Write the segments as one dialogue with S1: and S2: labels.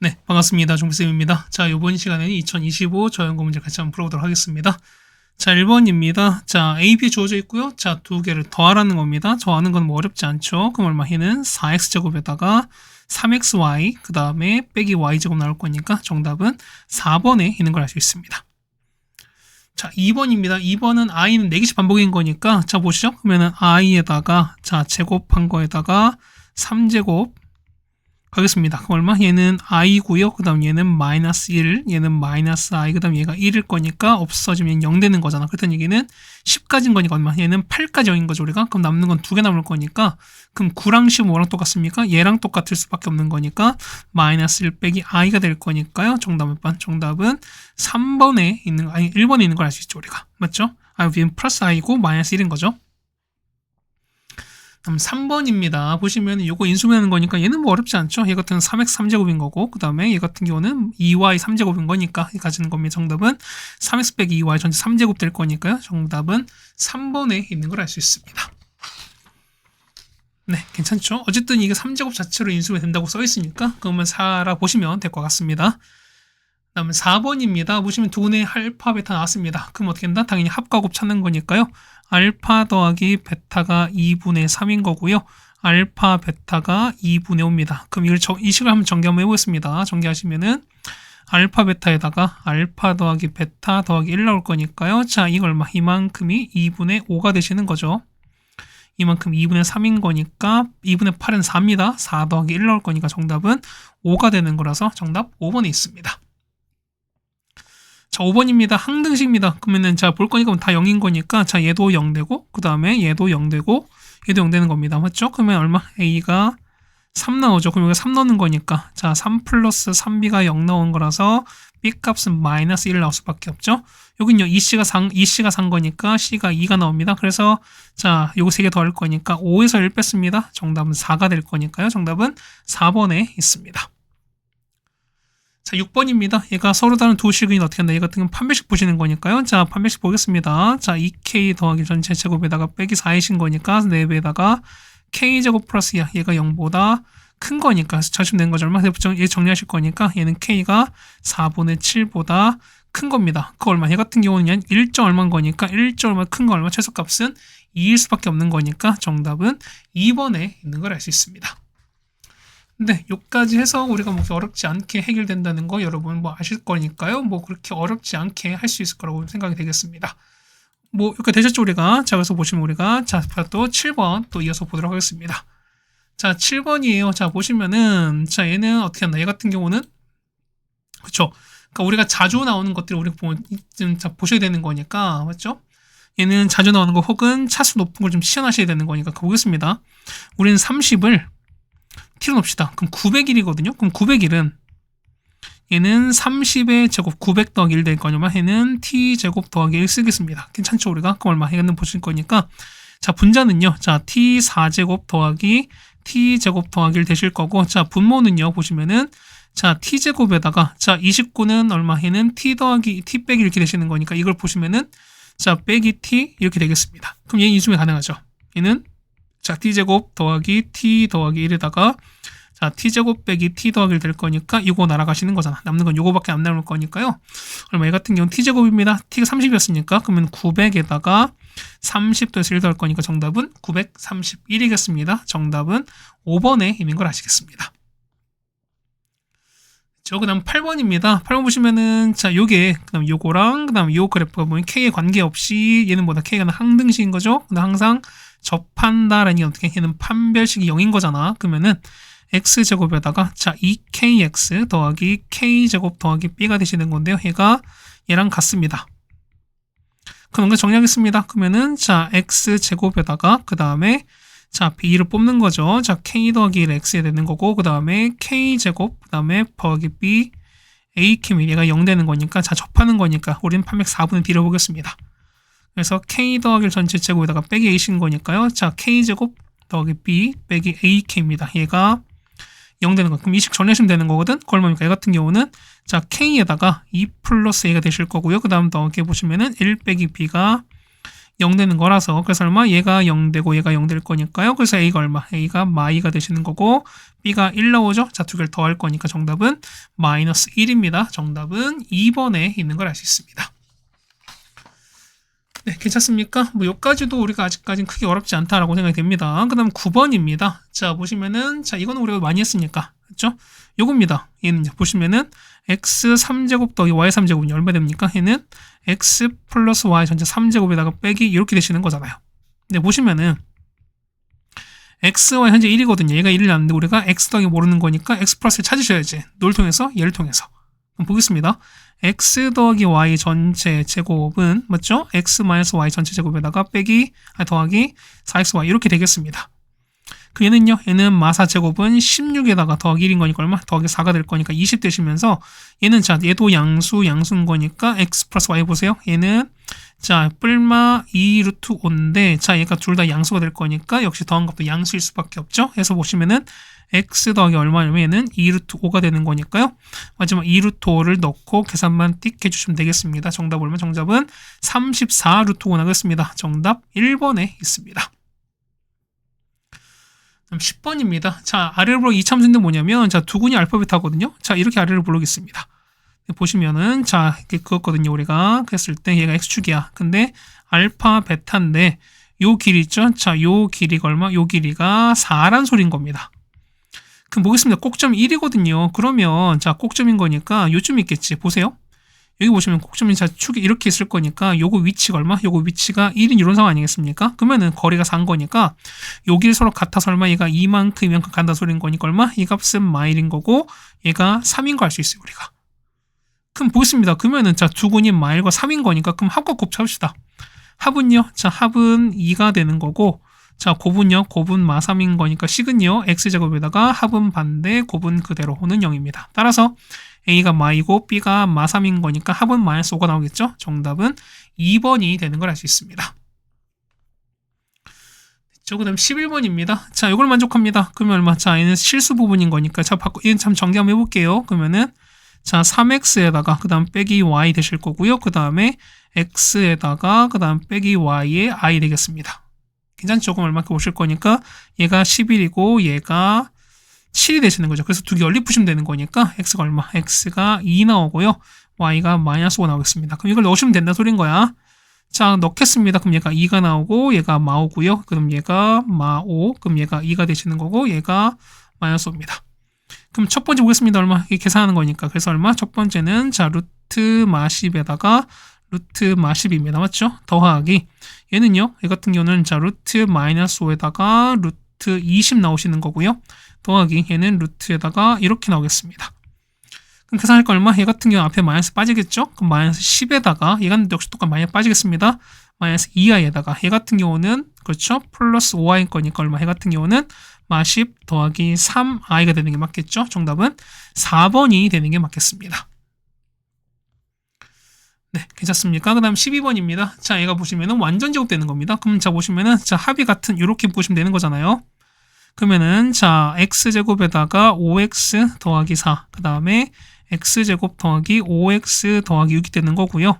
S1: 네, 반갑습니다. 종쌤입니다. 자, 이번 시간에는 2025 저연고 문제 같이 한번 풀어보도록 하겠습니다. 자, 1번입니다. 자, A, B 주어져 있고요. 자, 두 개를 더하라는 겁니다. 더하는 건 뭐 어렵지 않죠. 그럼 얼마? 얘는 4x제곱에다가 3xy, 그 다음에 빼기 y제곱 나올 거니까 정답은 4번에 있는 걸 알 수 있습니다. 자, 2번입니다. 2번은 i는 4개씩 반복인 거니까, 자, 보시죠. 그러면은 i에다가, 자, 제곱한 거에다가 3제곱, 하겠습니다. 그럼 얼마? 얘는 i고요. 그 다음 얘는 마이너스 1, 얘는 마이너스 i, 그 다음 얘가 1일 거니까 없어지면 0 되는 거잖아. 그렇다는 얘기는 10까지인 거니까 얼마? 얘는 8까지 0인 거죠, 우리가. 그럼 남는 건 2개 남을 거니까, 그럼 9랑 10은 뭐랑 똑같습니까? 얘랑 똑같을 수밖에 없는 거니까 마이너스 1 빼기 i가 될 거니까요. 정답은 3번에 있는, 아니 1번에 있는 걸 알 수 있죠, 우리가. 맞죠? 얘는 플러스 i고 마이너스 1인 거죠. 그럼 3번입니다. 보시면 이거 인수분해하는 거니까 얘는 뭐 어렵지 않죠? 얘 같은 3x 3제곱인 거고, 그 다음에 얘 같은 경우는 2y 3제곱인 거니까 가지는 겁니다. 정답은 3x 빼기 2y 전체 3제곱 될 거니까요. 정답은 3번에 있는 걸 알 수 있습니다. 네, 괜찮죠? 어쨌든 이게 3제곱 자체로 인수분해 된다고 써 있으니까 그러면 4라 보시면 될 것 같습니다. 다음에 4번입니다. 보시면 두분의 알파, 베타 나왔습니다. 그럼 어떻게 된다? 당연히 합과 곱 찾는 거니까요. 알파 더하기 베타가 2분의 3인 거고요. 알파, 베타가 2분의 5입니다. 그럼 이 식을 한번 전개 한번 해보겠습니다. 전개하시면은 알파, 베타에다가 알파 더하기 베타 더하기 1 나올 거니까요. 자, 이거 얼마? 이만큼이 2분의 5가 되시는 거죠. 이만큼 2분의 3인 거니까 2분의 8은 4입니다. 4 더하기 1 나올 거니까 정답은 5가 되는 거라서 정답 5번에 있습니다. 자, 5번입니다. 항등식입니다. 그러면은 자, 볼 거니까 다 0인 거니까 자, 얘도 0 되고 그 다음에 얘도 0 되고 얘도 0 되는 겁니다. 맞죠? 그러면 얼마? A가 3 나오죠. 그럼 여기가 3 넣는 거니까 자, 3 플러스 3B가 0 나온 거라서 B 값은 마이너스 1 나올 수밖에 없죠. 여긴요, E씨가 산 거니까 C가 2가 나옵니다. 그래서 자, 요거 3개 더할 거니까 5에서 1 뺐습니다. 정답은 4가 될 거니까요. 정답은 4번에 있습니다. 자, 6번입니다. 얘가 서로 다른 두 식은 어떻게 한다? 얘 같은 경우는 판별식 보시는 거니까요. 자, 판별식 보겠습니다. 자, 2k 더하기 전체 제곱에다가 빼기 4이신 거니까 4배에다가 k제곱 플러스야. 얘가 0보다 큰 거니까 자시면 되는 거죠. 얼마? 얘 정리하실 거니까 얘는 k가 4분의 7보다 큰 겁니다. 그 얼마? 얘 같은 경우는 1점 얼마인 거니까 1점 얼마 큰 거 얼마? 최소값은 2일 수밖에 없는 거니까 정답은 2번에 있는 걸 알 수 있습니다. 네, 여기까지 해서 우리가 뭐 어렵지 않게 해결된다는 거 여러분 뭐 아실 거니까요. 뭐 그렇게 어렵지 않게 할 수 있을 거라고 생각이 되겠습니다. 뭐 이렇게 되셨죠, 우리가? 자, 그래서 보시면 우리가 자, 또 7번 또 이어서 보도록 하겠습니다. 자, 7번이에요. 자, 보시면은 자, 얘는 어떻게 한다? 얘 같은 경우는 그렇죠. 그러니까 우리가 자주 나오는 것들을 우리가 좀 보셔야 되는 거니까 맞죠? 얘는 자주 나오는 거 혹은 차수 높은 걸 좀 시연하셔야 되는 거니까 보겠습니다. 우리는 30을 t로 놓읍시다. 그럼 900일이거든요. 그럼 900일은 얘는 30의 제곱 900 더하기 1 될 거냐면 얘는 t제곱 더하기 1 쓰겠습니다. 괜찮죠, 우리가? 그럼 얼마? 이거는 보실 거니까 자, 분자는요. 자, t4제곱 더하기 t제곱 더하기 1 되실 거고 자, 분모는요. 보시면은 자, t제곱에다가 자, 29는 얼마? 얘는 t 더하기 t 빼기 이렇게 되시는 거니까 이걸 보시면은 자, 빼기 t 이렇게 되겠습니다. 그럼 얘는 인수분해 가능하죠. 얘는 자, t제곱 더하기 t 더하기 1에다가 자, t제곱 빼기 t 더하기 1 될 거니까 이거 날아가시는 거잖아. 남는 건 요거밖에 안 남을 거니까요. 얼마? 얘 같은 경우는 t제곱입니다. t가 30이었으니까 그러면 900에다가 30 더해서 1 더할 거니까 정답은 931이겠습니다. 정답은 5번에 있는 걸 아시겠습니다. 그 다음 8번입니다. 8번 보시면은, 자, 요게, 그 다음 요거랑, 그 다음 요 그래프가 보면 K에 관계없이 얘는 뭐다? K가 항등식인 거죠? 근데 항상 접한다라는 게 어떻게? 얘는 판별식이 0인 거잖아. 그러면은, X제곱에다가, 자, 2KX 더하기 K제곱 더하기 B가 되시는 건데요. 얘가 얘랑 같습니다. 그럼 이거 정리하겠습니다. 그러면은, 자, X제곱에다가, 그 다음에, 자, B를 뽑는 거죠. 자, K 더하기 1 X에 되는 거고, 그 다음에 K제곱, 그 다음에 더하기 B, A킴이 얘가 0 되는 거니까, 자, 접하는 거니까, 우리는 판별 4분의 B를 보겠습니다. 그래서 K 더하기 1 전체 제곱에다가 빼기 A신 거니까요. 자, K제곱 더하기 B, 빼기 A킴입니다. 얘가 0 되는 거. 그럼 이 식 정리하시면 되는 거거든? 그걸 뭡니까? 얘 같은 경우는, 자, K에다가 2 플러스 A가 되실 거고요. 그 다음 더하기 보시면은 1 빼기 B가 0 되는 거라서 그래서 얼마? 얘가 0 되고 얘가 0 될 거니까요. 그래서 A가 얼마? A가 마이가 되시는 거고 B가 1 나오죠. 자, 두 개를 더할 거니까 정답은 마이너스 1입니다. 정답은 2번에 있는 걸 알 수 있습니다. 네, 괜찮습니까? 뭐 여기까지도 우리가 아직까지는 크게 어렵지 않다라고 생각이 됩니다. 그 다음 9번입니다. 자, 보시면은 자, 이거는 우리가 많이 했으니까 그렇죠? 요겁니다. 얘는 보시면은 x 3제곱 더하기 y 3제곱이 얼마 됩니까? 얘는 x 플러스 y 전체 3제곱에다가 빼기 이렇게 되시는 거잖아요. 근데 보시면은 x, y 현재 1이거든요. 얘가 1이 나는데 우리가 x 더하기 모르는 거니까 x 플러스를 찾으셔야지. 뭘 통해서? 얘를 통해서. 그럼 보겠습니다. x 더하기 y 전체 제곱은 맞죠? x 마이너스 y 전체 제곱에다가 빼기 더하기 4xy 이렇게 되겠습니다. 그 얘는요, 얘는 마사 제곱은 16에다가 더하기 1인 거니까 얼마? 더하기 4가 될 거니까 20 되시면서 얘는 자, 얘도 양수인 거니까 x 플러스 y 보세요. 얘는 자, 뿔마 2 루트 5인데 자, 얘가 둘 다 양수가 될 거니까 역시 더한 값도 양수일 수밖에 없죠. 해서 보시면은 x 더하기 얼마냐면 얘는 2 루트 5가 되는 거니까요. 마지막 2 루트 5를 넣고 계산만 띡 해주시면 되겠습니다. 정답 보면 정답은 34 루트 5 나겠습니다. 정답 1번에 있습니다. 10번입니다. 자, 아래로 부르기 이참수인데 뭐냐면, 자, 두근이 알파 베타거든요. 자, 이렇게 아래로 부르겠습니다. 보시면은, 자, 이렇게 그었거든요. 우리가 그랬을 때 얘가 x축이야. 근데 알파 베타인데, 요 길이 있죠? 자, 요 길이가 얼마? 요 길이가 4란 소리인 겁니다. 그럼 보겠습니다. 꼭점 1이거든요. 그러면, 자, 꼭점인 거니까 요쯤 있겠지. 보세요. 여기 보시면 꼭점이 자 축이 이렇게 있을 거니까 요거 위치가 얼마? 요거 위치가 1인 이런 상황 아니겠습니까? 그러면은 거리가 4인 거니까 여기 서로 같아서 얼마? 얘가 이만큼 간다 소리인 거니까 얼마? 이 값은 마일인 거고 얘가 3인 거 알 수 있어요 우리가. 그럼 보겠습니다. 그러면은 자 두근이 마일과 3인 거니까 그럼 합과 곱합시다. 합은요? 자 합은 2가 되는 거고 자 곱은요? 곱은 마 3인 거니까 식은요? x제곱에다가 합은 반대 곱은 그대로는 0입니다. 따라서 A가 마이고 B가 마 3인 거니까 합은 마이너스 5가 나오겠죠? 정답은 2번이 되는 걸 알 수 있습니다. 그 다음 11번입니다. 자, 이걸 만족합니다. 그러면 얼마? 자, 얘는 실수 부분인 거니까. 자, 얘는 참 정리 한번 해볼게요. 그러면은, 자, 3x에다가, 그 다음 빼기 y 되실 거고요. 그 다음에 x에다가, 그 다음 빼기 y의 i 되겠습니다. 괜찮죠? 그럼 얼마큼 오실 거니까, 얘가 11이고, 얘가 7이 되시는 거죠. 그래서 두 개 연립 푸시면 되는 거니까 x가 얼마? x가 2 나오고요. y가 마이너스 5 나오겠습니다. 그럼 이걸 넣으시면 된다 소린 거야. 자, 넣겠습니다. 그럼 얘가 2가 나오고 얘가 마5고요. 그럼 얘가 마5. 그럼 얘가 2가 되시는 거고 얘가 마이너스 5입니다. 그럼 첫 번째 보겠습니다. 얼마? 이게 계산하는 거니까. 그래서 얼마? 첫 번째는 자, 루트 마 10에다가 루트 마 10입니다. 맞죠? 더하기. 얘는요. 얘 같은 경우는 자, 루트 마이너스 5에다가 루트 20 나오시는 거고요. 더하기 얘는 루트에다가 이렇게 나오겠습니다. 그럼 계산할 거 얼마? 얘 같은 경우 앞에 마이너스 빠지겠죠? 그럼 마이너스 10에다가 얘가 역시 똑같이 마이너스 빠지겠습니다. 마이너스 2i에다가 얘 같은 경우는 그렇죠? 플러스 5i인 거니까 얼마? 얘 같은 경우는 마10 더하기 3i가 되는 게 맞겠죠? 정답은 4번이 되는 게 맞겠습니다. 네, 괜찮습니까? 그 다음 12번입니다. 자, 얘가 보시면은 완전 제곱되는 겁니다. 그럼 자, 보시면은 자, 합이 같은 이렇게 보시면 되는 거잖아요. 그러면은 자 x제곱에다가 5x 더하기 4 그 다음에 x제곱 더하기 5x 더하기 6이 되는 거고요.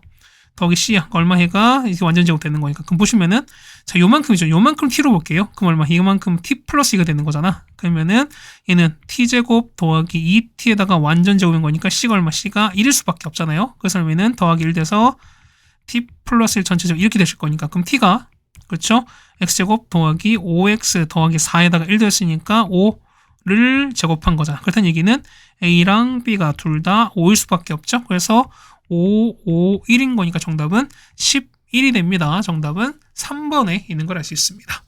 S1: 더하기 c야 얼마 해가 이게 완전 제곱 되는 거니까 그럼 보시면은 자 요만큼이죠. 요만큼 t로 볼게요. 그럼 얼마? 이만큼 t 플러스 2가 되는 거잖아. 그러면은 얘는 t제곱 더하기 2t에다가 완전 제곱인 거니까 c가 얼마? c가 1일 수밖에 없잖아요. 그래서 얘는 더하기 1 돼서 t 플러스 1 전체적으로 이렇게 되실 거니까 그럼 t가 그렇죠? x제곱 더하기 5x 더하기 4에다가 1 되었으니까 5를 제곱한 거잖아. 그렇다는 얘기는 a랑 b가 둘 다 5일 수밖에 없죠. 그래서 5, 5, 1인 거니까 정답은 11이 됩니다. 정답은 3번에 있는 걸 알 수 있습니다.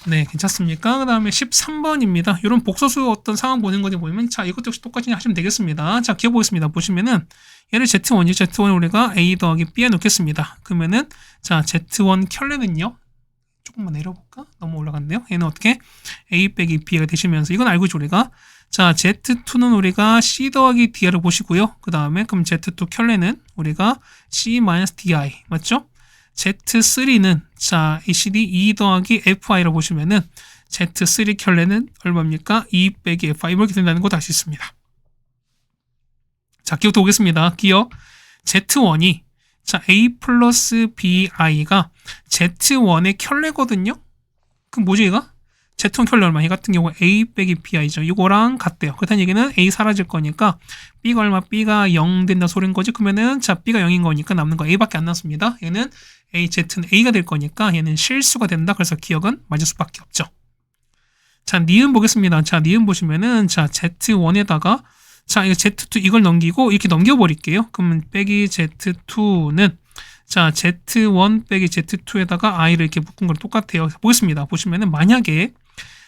S1: 네, 괜찮습니까? 그 다음에 13번입니다. 이런 복소수 어떤 상황 보는 거지 보면 자 이것도 역시 똑같이 하시면 되겠습니다. 자, 기억보겠습니다. 보시면은 얘를 Z1이 Z1 우리가 A 더하기 B에 놓겠습니다. 그러면은 자 Z1 켤레는요. 조금만 내려볼까? 너무 올라갔네요. 얘는 어떻게? A 빼기 B가 되시면서 이건 알고 있죠 우리가. 자 Z2는 우리가 C 더하기 DI를 보시고요. 그 다음에 그럼 Z2 켤레는 우리가 C-DI 맞죠? Z3는 자 ACD 2 더하기 FI로 보시면은 Z3 켤레는 얼마입니까? 2 빼기 FI 이렇게 된다는 것도 알 수 있습니다. 자, 기억도 보겠습니다. 기억 Z1이 자, a 플러스 bi가 z1의 켤레거든요. 그럼 뭐지 얘가? z1 켤레 얼마? 얘 같은 경우 a 빼기 bi죠. 이거랑 같대요. 그렇다는 얘기는 a 사라질 거니까 b가 얼마? b가 0 된다 소린 거지. 그러면은 자, b가 0인 거니까 남는 거 a밖에 안 남습니다. 얘는 a, z는 a가 될 거니까 얘는 실수가 된다. 그래서 기억은 맞을 수밖에 없죠. 자, 니은 보겠습니다. 자, 니은 보시면은 자, z1에다가 자, 이거 z2 이걸 넘기고 이렇게 넘겨버릴게요. 그러면 빼기 z2는 자, z1 빼기 z2에다가 i를 이렇게 묶은 거랑 똑같아요. 보겠습니다. 보시면은 만약에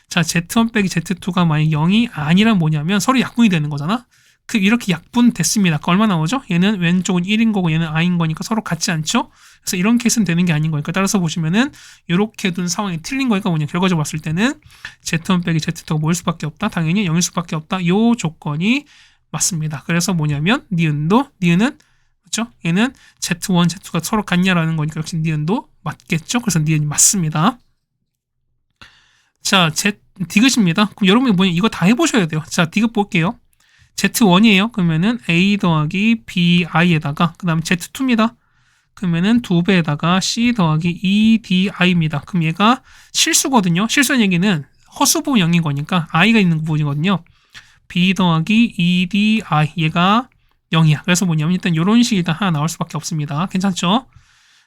S1: 자, z1 빼기 z2가 만약 0이 아니란 뭐냐면 서로 약분이 되는 거잖아. 그 이렇게 약분 됐습니다. 그 얼마 나오죠? 얘는 왼쪽은 1인 거고 얘는 i인 거니까 서로 같지 않죠? 그래서 이런 케이스는 되는 게 아닌 거니까 따라서 보시면은 이렇게 둔 상황이 틀린 거니까 뭐냐 결과적으로 봤을 때는 z1 빼기 z2가 뭐일 수밖에 없다. 당연히 0일 수밖에 없다. 요 조건이 맞습니다. 그래서 뭐냐면 니은은 그렇죠? 얘는 z1, z2가 서로 같냐라는 거니까 역시 니은도 맞겠죠? 그래서 니은이 맞습니다. 자, 디귿입니다. 그럼 여러분이 뭐냐 이거 다 해보셔야 돼요. 자, 디귿 볼게요. z1이에요. 그러면은 a 더하기 bi에다가 그 다음 z2입니다. 그러면은 2배에다가 c 더하기 2di입니다. 그럼 얘가 실수거든요. 실수한 얘기는 허수 부분 0인 거니까 i가 있는 부분이거든요. b 더하기 2di 얘가 0이야. 그래서 뭐냐면 일단 이런 식이 다 하나 나올 수밖에 없습니다. 괜찮죠?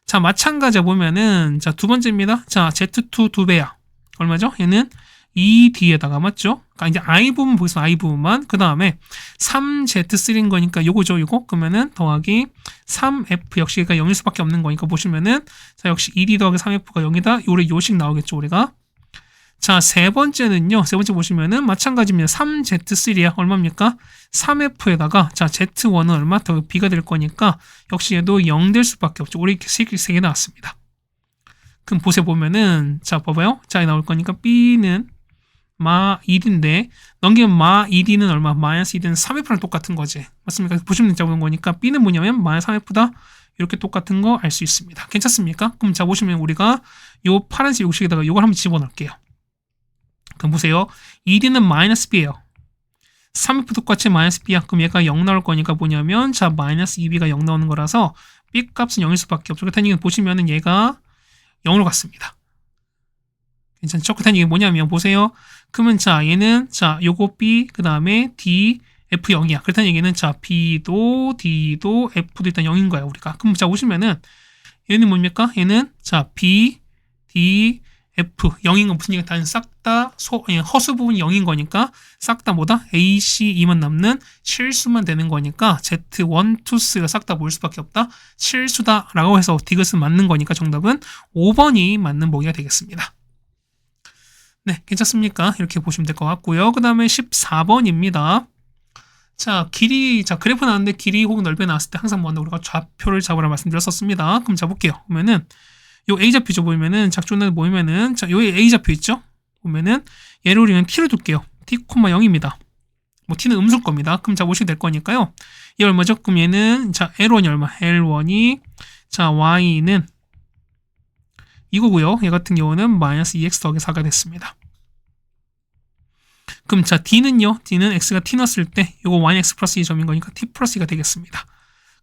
S1: 자, 마찬가지 보면은 자, 두 번째입니다. 자, z2 2배야. 얼마죠? 얘는 2d에다가 맞죠? 그러니까 이제 i 부분 보겠습니다. i 부분만. 그 다음에 3z3인 거니까 요거죠, 요거. 그러면은 더하기 3f 역시 얘가 0일 수밖에 없는 거니까 보시면은 자, 역시 2d 더하기 3f가 0이다. 요래 요식 나오겠죠, 우리가. 자, 세 번째는요. 세 번째 보시면은 마찬가지입니다. 3z3야. 얼마입니까? 3f에다가 자, z1은 얼마? 더 b가 될 거니까 역시 얘도 0 될 수밖에 없죠. 우리 이렇게 세 개 나왔습니다. 그럼 보세요 보면은 자, 봐봐요. 자, 나올 거니까 b는 마 1인데 넘기면 마 2d는 얼마? 마이너스 2d는 3f랑 똑같은 거지. 맞습니까? 보시면 잡은 거니까 b는 뭐냐면 마이너스 3f다. 이렇게 똑같은 거 알 수 있습니다. 괜찮습니까? 그럼 자, 보시면 우리가 요 파란색 욕식에다가 요걸 한번 집어넣을게요. 그럼 보세요. 2d는 마이너스 b예요. 3f 똑같이 마이너스 b야. 그럼 얘가 0 나올 거니까 뭐냐면 자, 마이너스 2b가 0 나오는 거라서 b 값은 0일 수밖에 없죠. 그렇다는 얘기는 보시면은 얘가 0으로 갔습니다. 괜찮죠? 그렇다는 얘기 뭐냐면 보세요. 그러면 자, 얘는 자, 요거 b 그 다음에 d f 0이야. 그렇다는 얘기는 자, b도 d도 f도 일단 0인 거야, 우리가. 그럼 자, 보시면은 얘는 뭡니까? 얘는 자, b d f 0인 건 무슨 얘기가 다 싹 다 허수 부분이 0인 거니까 싹 다 뭐다? a, c, e만 남는 실수만 되는 거니까 z1, 2, 3가 싹 다 모일 수밖에 없다. 실수다 라고 해서 디귿은 맞는 거니까 정답은 5번이 맞는 보기가 되겠습니다. 네, 괜찮습니까? 이렇게 보시면 될 것 같고요. 그 다음에 14번입니다. 자, 길이, 자, 그래프 나왔는데 길이 혹은 넓이 나왔을 때 항상 뭐한다? 우리가 좌표를 잡으라 말씀드렸었습니다. 그럼 잡을게요. 보면은 요 A좌표죠. 보면은 작전에 보면은 자, 요 A좌표 있죠? 보면은 얘를 우리는 T로 둘게요. T, 0입니다. 뭐 T는 음수일 겁니다. 그럼 자, 보시면 될 거니까요. 얘 얼마죠? 그럼 얘는 자, L1이 얼마? L1이 자, Y는 이거고요. 얘 같은 경우는 마이너스 2x 더하기 4가 됐습니다. 그럼 자, D는요. D는 X가 T 넣었을 때 요거 Y는 X 플러스 2점인 거니까 T 플러스 2가 되겠습니다.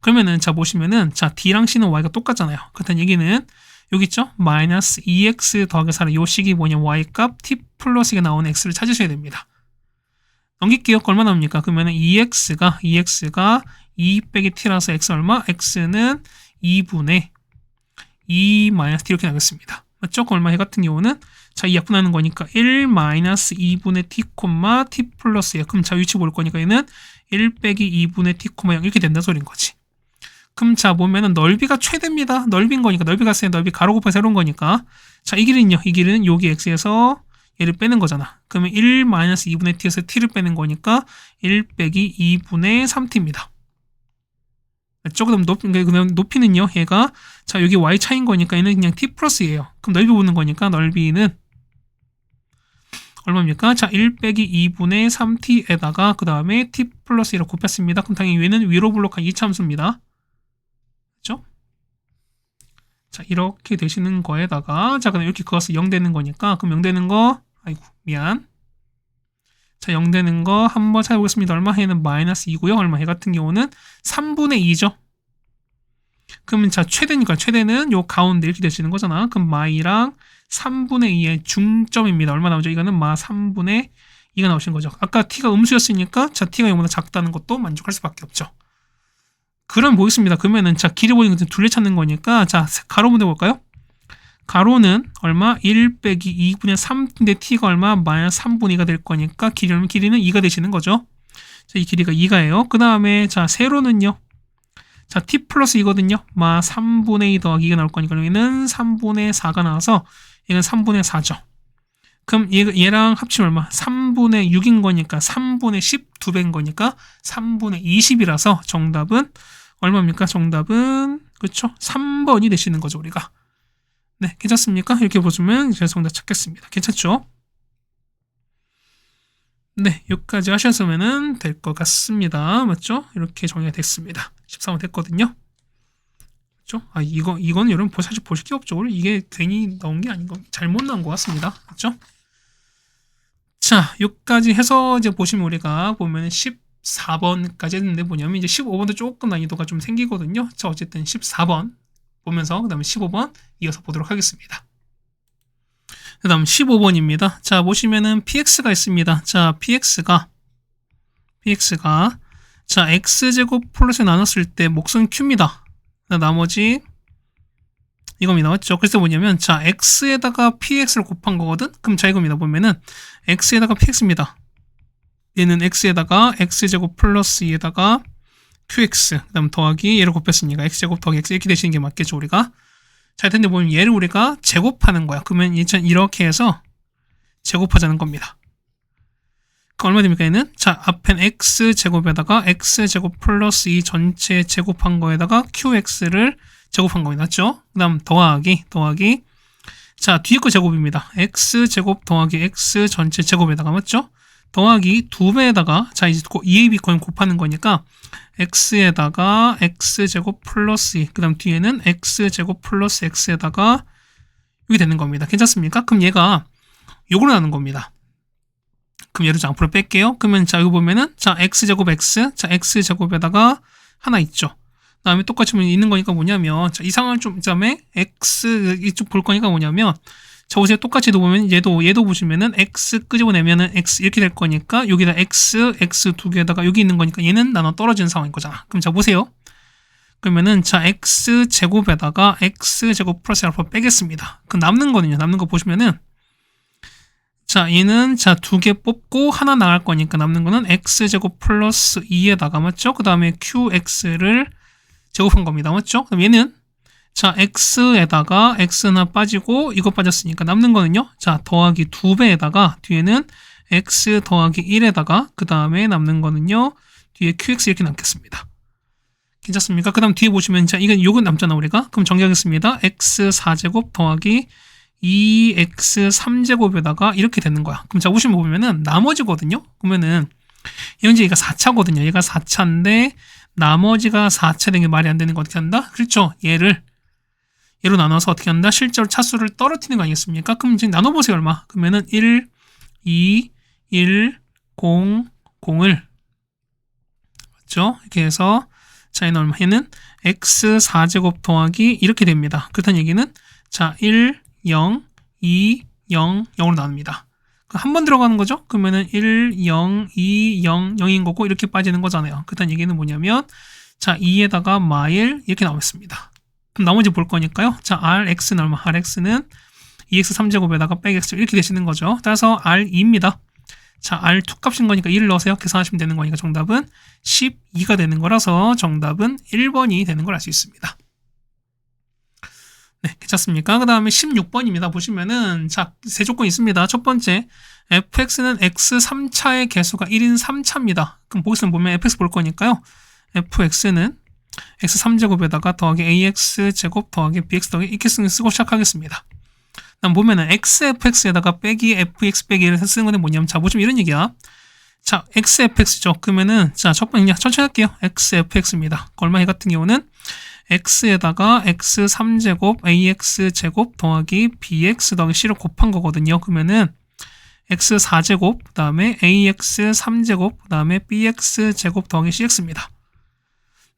S1: 그러면은 자, 보시면은 자, D랑 C는 Y가 똑같잖아요. 그렇다는 얘기는 여기 있죠? 마이너스 2x 더하기 4는 요 식이 뭐냐? y값 t 플러스 2가 나오는 x를 찾으셔야 됩니다. 넘길게요. 얼마 나옵니까? 그러면은 2x가 2 빼기 t라서 x 얼마? x는 2분의 2 마이너스 t 이렇게 나겠습니다. 맞죠? 얼마 해 같은 경우는 자, 이 약분하는 거니까 1 마이너스 2분의 t, t 플러스 2. 그럼 자, 위치 볼 거니까 얘는 1 빼기 2분의 t, 0 이렇게 된다는 소린 거지. 그럼 자, 보면은 넓이가 최대입니다. 넓인 거니까 넓이가 세 넓이 가로 곱해 세로인 거니까 자, 이 길은요. 이 길은 여기 x에서 얘를 빼는 거잖아. 그러면 1 마이너스 2분의 t에서 t를 빼는 거니까 1 빼기 2분의 3t입니다. 맞죠? 그럼 높이는요. 얘가 자, 여기 y 차인 거니까 얘는 그냥 t 플러스예요. 그럼 넓이 보는 거니까 넓이는 얼마입니까? 자, 1 빼기 2분의 3t에다가 그 다음에 t 플러스 1을 곱했습니다. 그럼 당연히 얘는 위로 블록한 이차함수입니다. 그렇죠? 자, 이렇게 되시는 거에다가 자, 그럼 이렇게 그어서 0 되는 거니까 그럼 0 되는 거 아이고 미안. 자, 0 되는 거 한번 찾아보겠습니다. 얼마? 얘는 마이너스 2고요. 얼마? 얘 같은 경우는 3분의 2죠. 그러면 자, 최대니까 최대는 요 가운데 이렇게 되시는 거잖아. 그럼 마이랑 3분의 2의 중점입니다. 얼마 나오죠? 이거는 마 3분의 2가 나오신 거죠. 아까 t가 음수였으니까 자, t가 0보다 작다는 것도 만족할 수밖에 없죠. 그럼 보겠습니다. 그러면은 자, 길이 보이는 것은 둘레 찾는 거니까 자, 가로 문제 볼까요? 가로는 얼마? 1 빼기 2분의 3인데 t가 얼마? 마이너스 3분의 2가 될 거니까 길이는 2가 되시는 거죠. 자, 이 길이가 2가예요. 그 다음에 자, 세로는요. 자, t 플러스 2거든요. 마 3분의 2 더하기 2가 나올 거니까 여기는 3분의 4가 나와서 이건 3분의 4죠. 그럼 얘랑 합치면 얼마? 3분의 6인 거니까 3분의 10 2배인 거니까 3분의 20이라서 정답은 얼마입니까? 정답은 그렇죠? 3번이 되시는 거죠, 우리가. 네, 괜찮습니까? 이렇게 보시면 이제 정답 찾겠습니다. 괜찮죠? 네, 여기까지 하셨으면 될 것 같습니다. 맞죠? 이렇게 정리가 됐습니다. 13번 됐거든요. 그렇죠? 아, 이건 여러분 사실 보실 게 없죠. 이게 괜히 나온 게 아닌 거, 잘못 나온 것 같습니다. 그렇죠? 자, 여기까지 해서 이제 보시면 우리가 보면 14번까지 했는데 뭐냐면 이제 15번도 조금 난이도가 좀 생기거든요. 자, 어쨌든 14번 보면서 그 다음에 15번 이어서 보도록 하겠습니다. 그 다음 15번입니다. 자, 보시면은 px가 있습니다. 자, px가 자, x제곱 플러스 나눴을 때 몫은 q입니다. 나머지 이겁니다. 맞죠? 그래서 뭐냐면 자, x에다가 px를 곱한 거거든? 그럼 자, 이겁니다. 보면은 x에다가 px입니다. 얘는 x에다가 x제곱 플러스 2에다가 qx 그 다음 더하기 얘를 곱했으니까 x제곱 더하기 x 이렇게 되시는 게 맞겠죠, 우리가? 자, 근데 보면 얘를 우리가 제곱하는 거야. 그러면 이렇게 해서 제곱하자는 겁니다. 그 얼마 됩니까, 얘는? 자, 앞엔 x제곱에다가 x제곱 플러스 2 전체 제곱한 거에다가 qx를 제곱한 겁니다. 맞죠? 그 다음 더하기 자, 뒤에 거 제곱입니다. x제곱 더하기 x 전체 제곱에다가 맞죠? 더하기 2배에다가 자, 이제 a, b 거의 곱하는 거니까 x에다가 x제곱 플러스 2 그 다음 뒤에는 x제곱 플러스 x에다가 이게 되는 겁니다. 괜찮습니까? 그럼 얘가 요거로 나는 겁니다. 그럼 얘를 앞으로 뺄게요. 그러면 자, 여기 보면은 자, x제곱 x 자, x제곱에다가 하나 있죠. 그 다음에 똑같이 있는 거니까 뭐냐면 자, 이상을 좀 그다음에 x 이쪽 볼 거니까 뭐냐면 자, 보세요. 똑같이 보면 얘도 보시면은 x 끄집어내면은 x 이렇게 될 거니까 여기다 x 두 개에다가 여기 있는 거니까 얘는 나눠 떨어지는 상황인 거잖아. 그럼 자, 보세요. 그러면은 자, x 제곱에다가 x 제곱 플러스 알파 빼겠습니다. 그 남는 거는요. 남는 거 보시면은 자, 얘는 자, 2개 뽑고 하나 나갈 거니까 남는 거는 x 제곱 플러스 2에다가 맞죠? 그 다음에 qx를 제곱한 겁니다. 맞죠? 그럼 얘는 자, x에다가 x 하나 빠지고 이거 빠졌으니까 남는 거는요. 자, 더하기 2배에다가 뒤에는 x 더하기 1에다가 그 다음에 남는 거는요. 뒤에 qx 이렇게 남겠습니다. 괜찮습니까? 그 다음 뒤에 보시면 자, 이건 남잖아, 우리가. 그럼 정리하겠습니다. x 4제곱 더하기 2x 3제곱에다가 이렇게 되는 거야. 그럼 자, 보시면은 나머지거든요. 그러면은 현재 얘가 4차거든요. 얘가 4차인데 나머지가 4차 된 게 말이 안 되는 거 어떻게 한다? 그렇죠. 얘로 나눠서 어떻게 한다? 실제로 차수를 떨어뜨리는 거 아니겠습니까? 그럼 이제 나눠보세요. 얼마? 그러면은 1, 2, 1, 0, 0을 맞죠? 이렇게 해서 자, 얘는 얼마? 얘는 x 4제곱 더하기 이렇게 됩니다. 그렇다는 얘기는 자, 1, 0, 2, 0, 0으로 나눕니다. 한 번 들어가는 거죠? 그러면은 1, 0, 2, 0, 0인 거고 이렇게 빠지는 거잖아요. 그렇다는 얘기는 뭐냐면 자, 2에다가 마일 이렇게 나오겠습니다. 그럼 나머지 볼 거니까요. 자, rx는 얼마? rx는 2x 3제곱에다가 빼기 x 이렇게 되시는 거죠. 따라서 r2입니다. 자, r2 값인 거니까 1을 넣으세요. 계산하시면 되는 거니까 정답은 12가 되는 거라서 정답은 1번이 되는 걸 알 수 있습니다. 네, 괜찮습니까? 그 다음에 16번입니다. 보시면은 자, 세 조건이 있습니다. 첫 번째, fx는 x 3차의 개수가 1인 3차입니다. 그럼 보면 fx 볼 거니까요. fx는 x 3제곱에다가 더하기 ax 제곱 더하기 bx 더하기 이렇게 쓰고 시작하겠습니다. 다음 보면은 xfx에다가 빼기 fx 빼기 를 쓰는 건데 뭐냐면 자, 보시면 이런 얘기야. 자, xfx죠. 그러면은 자, 첫 번째 천천히 할게요. xfx입니다. 얼마 같은 경우는 x에다가 x 3제곱 ax 제곱 더하기 bx 더하기 c를 곱한 거거든요. 그러면은 x 4제곱 그 다음에 ax 3제곱 그 다음에 bx 제곱 더하기 cx입니다.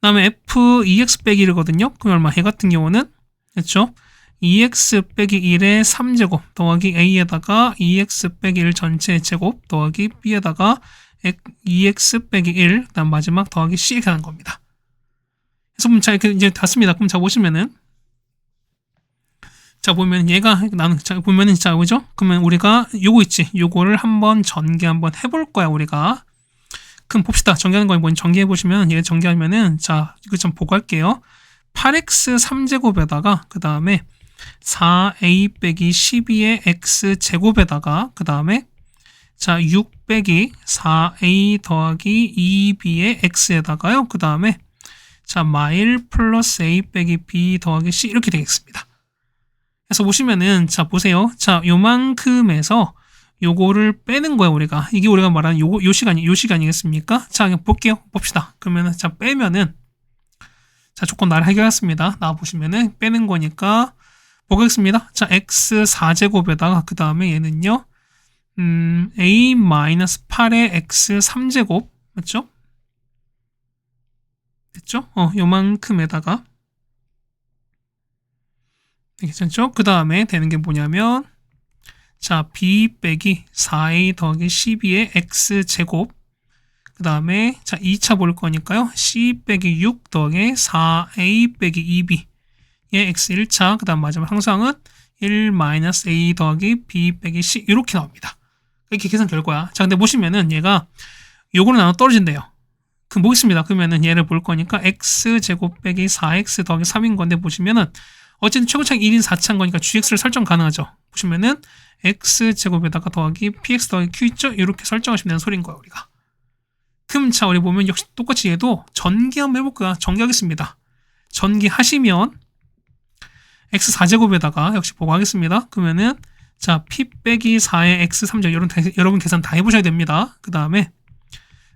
S1: 다음에 f 2x 빼기 1이거든요. 그럼 얼마? 얘 같은 경우는 그렇죠? 2x 빼기 1의 3제곱 더하기 a에다가 2x 빼기 1 전체의 제곱 더하기 b에다가 2x 빼기 1 그다음 마지막 더하기 c 이렇게 하는 겁니다. 그래서 그럼 자 이렇게 이제 닿습니다. 그럼 자 보시면은 자 보면 얘가 나는 자 보면은 자 그죠? 그러면 우리가 요거 있지. 요거를 한번 전개 한번 해볼 거야 우리가. 그럼 봅시다. 전개하는 거 먼저 전개해 보시면 얘 전개하면은 자 이거 좀 보고 할게요. 8x 3제곱에다가 그 다음에 4a 빼기 12의 x 제곱에다가 그 다음에 자 6 빼기 4a 더하기 2b의 x에다가요. 그 다음에 자 마일 플러스 a 빼기 b 더하기 c 이렇게 되겠습니다. 그래서 보시면은 자 보세요. 자 요만큼에서 요거를 빼는 거야 우리가. 이게 우리가 말하는 요 시간이겠습니까? 자 그냥 볼게요. 봅시다. 그러면은 자 빼면은 자 조건 나를 해결했습니다. 나와 보시면은 빼는 거니까 보겠습니다. 자 x 4제곱에다가 그 다음에 얘는요 a-8의 x 3제곱 맞죠? 됐죠? 요만큼에다가 괜찮죠? 그 다음에 되는 게 뭐냐면 자 b 빼기 4a 더하기 12의 x 제곱 그 다음에 자 2차 볼 거니까요 c 빼기 6 더하기 4a 빼기 2b의 x 1차 그 다음 마지막 항상은 1-a 더하기 b 빼기 c 이렇게 나옵니다. 이렇게 계산 결과야. 자 근데 보시면은 얘가 요거로 나눠 떨어진대요. 그럼 보겠습니다. 그러면은 얘를 볼 거니까 x 제곱 빼기 4x 더하기 3인 건데 보시면은 어쨌든 최고차이 1인 4차인 거니까 gx를 설정 가능하죠. 보시면은 x 제곱에다가 더하기 px 더하기 q 있죠? 이렇게 설정하시면 되는 소리인 거야 우리가. 그럼 자 우리 보면 역시 똑같이 얘도 전개 한번 해볼까요? 전개하겠습니다. 전개하시면 x 4제곱에다가 역시 보고 하겠습니다. 그러면은 자 p 빼기 4의 x 3제곱 여러분 계산 다 해보셔야 됩니다. 그 다음에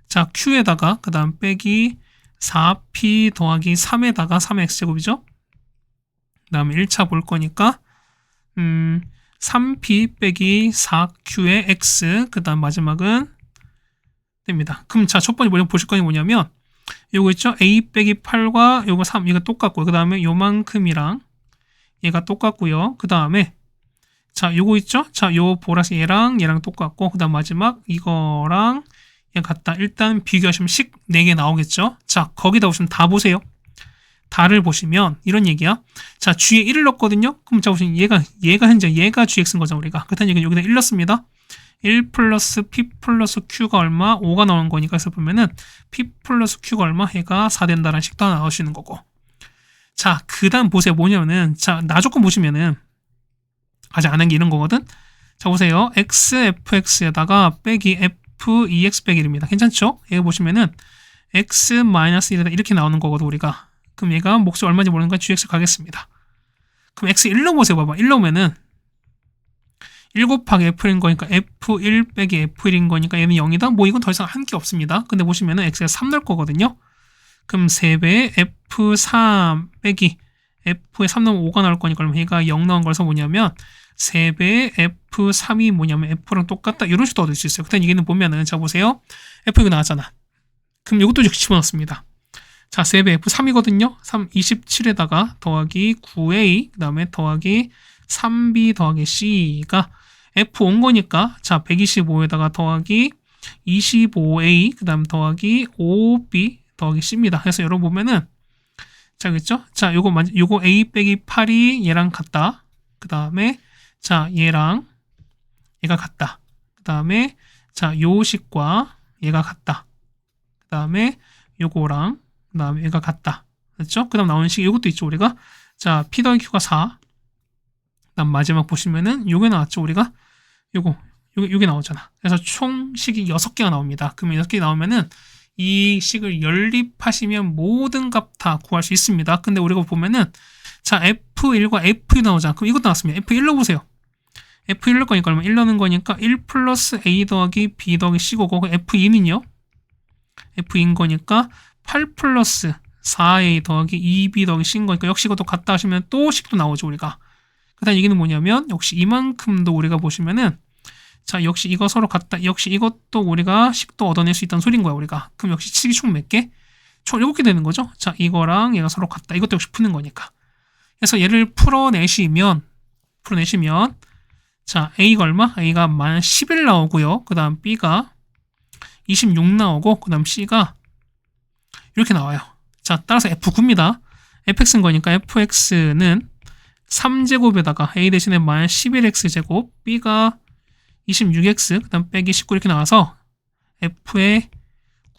S1: 자 q에다가 그 다음 빼기 4p 더하기 3에다가 3의 x제곱이죠. 그 다음에 1차 볼 거니까 3p 빼기 4q의 x 그 다음 마지막은 됩니다. 그럼 자 첫 번째 보실 거니 뭐냐면 요거 있죠? a 빼기 8과 요거 3 이거 똑같고요. 그 다음에 요만큼이랑 얘가 똑같고요. 그 다음에 자 요거 있죠? 자 요 보라색 얘랑 똑같고 그 다음 마지막 이거랑 얘 같다. 일단 비교하시면 식 4개 나오겠죠? 자 거기다 보시면 다 보세요. 다를 보시면 이런 얘기야. 자 g에 1을 넣었거든요. 그럼 자 보시면 얘가 현재 얘가 gx인 거죠 우리가. 그렇다는 얘기는 여기다 1 넣습니다. 1 플러스 p 플러스 q가 얼마? 5가 나오는 거니까 그래서 보면은 p 플러스 q가 얼마? 얘가 4 된다라는 식도 하나 나오시는 거고. 자 그 다음 보세요. 뭐냐면은 자 나조건 보시면은 아직 안 한 게 이런 거거든. 자 보세요. xfx에다가 빼기 f2x 빼기 1입니다. 괜찮죠? 여기 보시면은 x-1에다 이렇게 나오는 거거든 우리가. 그럼 얘가 몫이 얼마인지 모르는 건 gx 가겠습니다. 그럼 x 1 넣어보세요. 봐봐. 1 넣으면은 1 곱하기 f인 거니까 f1 빼기 f1인 거니까 얘는 0이다. 뭐 이건 더 이상 한 게 없습니다. 근데 보시면은 x가 3 넣을 거거든요. 그럼 3배의 f3 빼기 f에 3 넣으면 5가 나올 거니까 그럼 얘가 0 나온 거라서 뭐냐면 3배의 f3이 뭐냐면 f랑 똑같다. 이런 식도 얻을 수 있어요. 그때 얘기는 보면은 자 보세요. f 이거 나왔잖아. 그럼 이것도 이렇게 집어넣습니다. 자, 3배 F3이거든요. 27에다가 더하기 9A, 그 다음에 더하기 3B 더하기 C가 F 온 거니까, 자, 125에다가 더하기 25A, 그 다음 더하기 5B 더하기 C입니다. 그래서 여러분 보면은, 자, 그렇죠? 자, 요거 A 빼기 8이 얘랑 같다. 그 다음에, 자, 얘랑 얘가 같다. 그 다음에, 자, 요 식과 얘가 같다. 그 다음에, 요거랑, 그 다음에 얘가 같다. 그렇죠? 그 다음 나오는 식이 이것도 있죠, 우리가. 자, P 더하기 Q가 4. 그 다음 마지막 보시면은 요게 나왔죠, 우리가. 요게 나오잖아. 그래서 총 식이 6개가 나옵니다. 그러면 6개 나오면은 이 식을 연립하시면 모든 값 다 구할 수 있습니다. 근데 우리가 보면은 자, F1과 F2 나오잖아. 그럼 이것도 나왔습니다. F1 넣어보세요. F1 넣을 거니까 얼마? 1 넣는 거니까 1 플러스 A 더하기 B 더하기 C고 F2는요? F2인 거니까 8 플러스 4A 더하기 2B 더하기 C인 거니까 역시 이것도 같다 하시면 또 식도 나오죠, 우리가. 그 다음 얘기는 뭐냐면 역시 이만큼도 우리가 보시면은 자, 역시 이거 서로 같다. 역시 이것도 우리가 식도 얻어낼 수 있다는 소리인 거야, 우리가. 그럼 역시 식이 총 몇 개? 총 7개 되는 거죠. 자, 이거랑 얘가 서로 같다. 이것도 역시 푸는 거니까. 그래서 얘를 풀어내시면 자, A가 얼마? A가 마이너스 11 나오고요. 그 다음 B가 26 나오고 그 다음 C가 이렇게 나와요. 자, 따라서 F9입니다. fx인 거니까 fx는 3제곱에다가 a 대신에 마이너스 11x제곱, b가 26x, 그 다음 빼기 19 이렇게 나와서 f의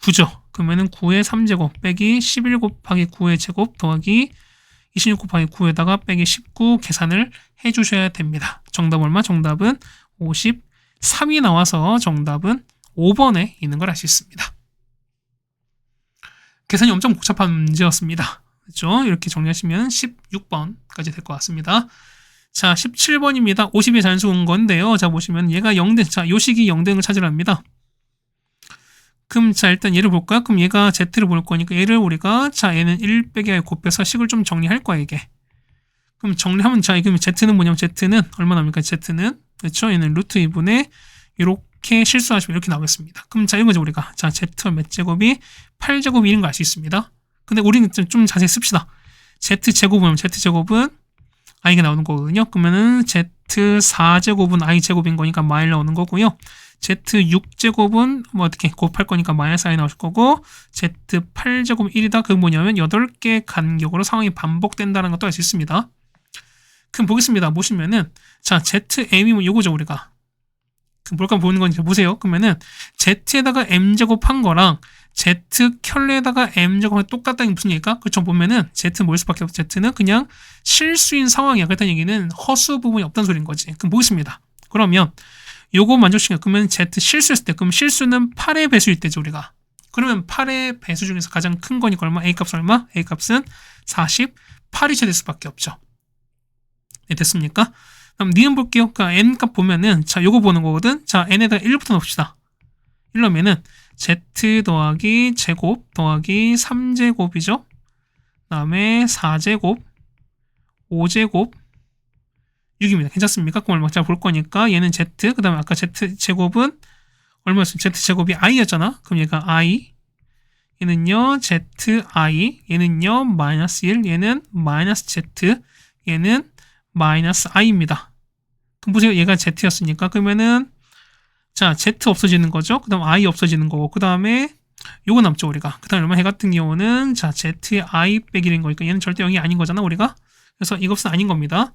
S1: 9죠. 그러면은 9의 3제곱 빼기 11 곱하기 9의 제곱 더하기 26 곱하기 9에다가 빼기 19 계산을 해주셔야 됩니다. 정답 얼마? 정답은 53이 나와서 정답은 5번에 있는 걸 알 수 있습니다. 계산이 엄청 복잡한 문제였습니다. 그렇죠? 이렇게 정리하시면 16번까지 될 것 같습니다. 자, 17번입니다. 50의 잔수인 건데요. 자, 보시면 얘가 0된, 자, 요 식이 0된 걸 찾으랍니다. 그럼 자, 일단 얘를 볼까요? 그럼 얘가 z를 볼 거니까 얘를 우리가 자, 얘는 1 빼기 I 곱해서 식을 좀 정리할 거야, 이게. 그럼 정리하면 자, 이게 z는 뭐냐면 z는 얼마 나옵니까? z는 그렇죠? 얘는 루트 2분의 이렇게 실수하시면 이렇게 나오겠습니다. 그럼 자, 이거죠, 우리가. 자, z 몇 제곱이 8제곱인 거 알 수 있습니다. 근데 우리는 좀 자세히 씁시다. z제곱은 i가 나오는 거거든요. 그러면은 z4제곱은 i제곱인 거니까 마일 나오는 거고요. z6제곱은 뭐 어떻게 곱할 거니까 마이너스 i 나오실 거고, z8제곱 1이다. 그건 뭐냐면 8개 간격으로 상황이 반복된다는 것도 알 수 있습니다. 그럼 보겠습니다. 보시면은 자, zm이면 요거죠, 우리가. 그 뭘까 보는 건지 보세요. 그러면은 z에다가 m제곱한 거랑 z 켤레에다가 m제곱이 똑같다는 게 무슨 얘기일까? 그렇죠. 보면은 z 뭐일 수밖에 없어. z는 그냥 실수인 상황이야. 그렇다는 얘기는 허수 부분이 없다는 소리인 거지. 그럼 보겠습니다. 그러면 요거 만족시켜. 그러면 z 실수했을 때, 그럼 실수는 8의 배수일 때죠, 우리가. 그러면 8의 배수 중에서 가장 큰 거니까 얼마? a 값은 얼마? a 값은 48이 될 수밖에 없죠. 네, 됐습니까? 그럼 니은 볼게요. 그러니까 n 값 보면은 자, 요거 보는 거거든. 자, n에다가 1부터 넣읍시다. 1넣으면은 z 더하기 제곱 더하기 3제곱이죠. 그 다음에 4제곱 5제곱 6입니다. 괜찮습니까? 그럼 얼마? 자, 볼 거니까 얘는 z, 그 다음에 아까 z제곱은 얼마였어요? z제곱이 i였잖아. 그럼 얘가 i, 얘는요 zi, 얘는요 마이너스 1, 얘는 마이너스 z, 얘는 마이너스 i입니다. 그럼 보세요. 얘가 z였으니까 그러면은 자, z 없어지는 거죠. 그 다음 i 없어지는 거고, 그 다음에 요거 남죠, 우리가. 그 다음에 얼마? 해 같은 경우는 자, z의 i 빼기 1인 거니까 얘는 절대 0이 아닌 거잖아, 우리가. 그래서 이것은 아닌 겁니다.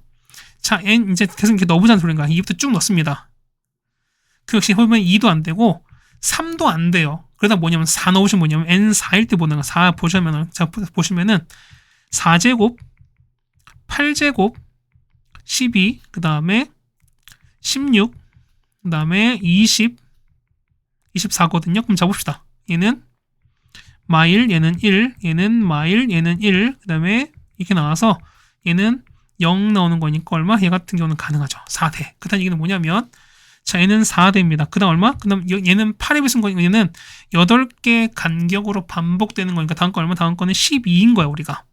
S1: 자, n 이제 계속 이렇게 넣어보자는 소리인가. 2부터 쭉 넣습니다. 그 역시 보면 2도 안 되고 3도 안 돼요. 그러다 뭐냐면 4 넣으시면 뭐냐면 n 4일 때 보는 거. 4 보시면은 자, 보시면은 4제곱 8제곱 12, 그 다음에 16, 그 다음에 20, 24거든요. 그럼 잡읍시다. 얘는 마일, 얘는 1, 얘는 마일, 얘는 1, 그 다음에 이렇게 나와서 얘는 0 나오는 거니까 얼마? 얘 같은 경우는 가능하죠. 4대. 그 다음 얘기는 뭐냐면 자, 얘는 4대입니다. 그 다음 얼마? 그 다음 얘는 8에 비슷한 거니까 얘는 8개 간격으로 반복되는 거니까 다음 거 얼마? 다음 거는 12인 거야, 우리가.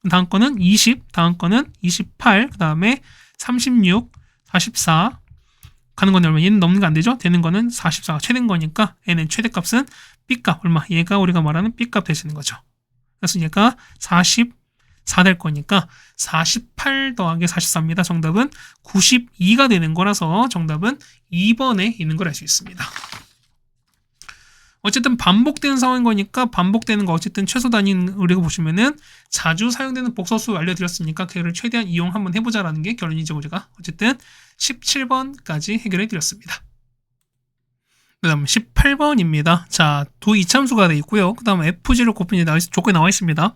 S1: 다음 거는 20, 다음 거는 28, 그 다음에 36, 44 가는 건데 얼마? 얘는 넘는 거 안 되죠? 되는 거는 44가 최대인 거니까 얘는 최대값은 B값 얼마? 얘가 우리가 말하는 B값 되시는 거죠. 그래서 얘가 44 될 거니까 48 더하기 44입니다. 정답은 92가 되는 거라서 정답은 2번에 있는 걸 알 수 있습니다. 어쨌든 반복되는 상황인 거니까 반복되는 거 어쨌든 최소 단위는 우리가 보시면은 자주 사용되는 복소수 알려드렸으니까 그를 최대한 이용 한번 해보자라는 게 결론이죠, 우리가. 어쨌든 17번까지 해결해 드렸습니다. 그 다음 18번입니다. 자, 도 이참수가 되어 있고요. 그 다음 FG를 곱한 조건이 나와 있습니다.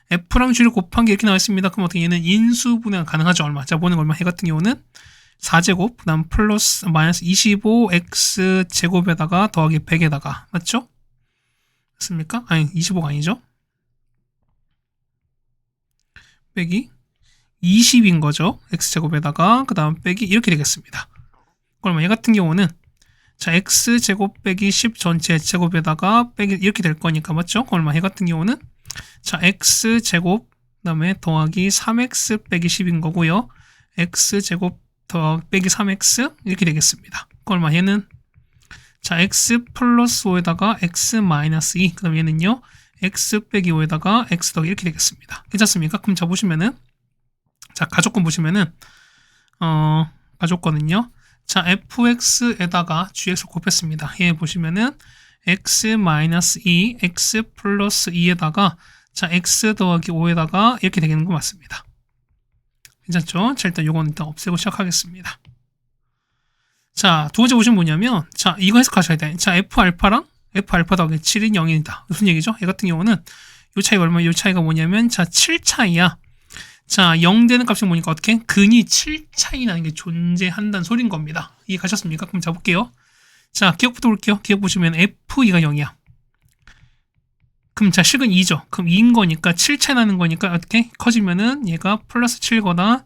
S1: F랑 G를 곱한 게 이렇게 나와 있습니다. 그럼 어떻게 얘는 인수분해가 가능하죠, 얼마? 자, 보는 거 얼마? 해 같은 경우는 4제곱, 그 다음 플러스 마이너스 25x 제곱에다가 더하기 100에다가 맞죠? 맞습니까? 아니 25가 아니죠? 빼기 20인 거죠. x 제곱에다가 그 다음 빼기 이렇게 되겠습니다. 그러면 얘 같은 경우는 자, x 제곱 빼기 10 전체 제곱에다가 빼기 이렇게 될 거니까 맞죠? 얼마? 얘 같은 경우는 자, x 제곱 그 다음에 더하기 3x 빼기 10인 거고요. x 제곱 더 빼기 3x 이렇게 되겠습니다. 얼마? 얘는 자, x 플러스 5에다가 x 마이너스 2, 그 다음 얘는요 x 빼기 5에다가 x 더하기 이렇게 되겠습니다. 괜찮습니까? 그럼 자 보시면은 자 가족권 보시면은 가족권은요. 자 fx에다가 gx 곱했습니다. 얘 보시면은 x-2 x 플러스 2에다가 자 x 더하기 5에다가 이렇게 되는 거 맞습니다. 괜찮죠? 자 일단 요건 일단 없애고 시작하겠습니다. 자 두 번째 보시면 뭐냐면 자 이거 해석하셔야 돼. 자 f알파랑 f알파 더하기 7은 0이다. 무슨 얘기죠? 얘 같은 경우는 요 차이가 얼마야? 요 차이가 뭐냐면 자 7 차이야. 자 0 되는 값을 보니까 어떻게? 근이 7 차이 나는 게 존재한다는 소린 겁니다. 이해 가셨습니까? 그럼 자 볼게요. 자 기억부터 볼게요. 기억 보시면 f2가 0이야. 그럼 자 식은 2죠. 그럼 2인 거니까 7 차이 나는 거니까 어떻게? 커지면은 얘가 플러스 7거나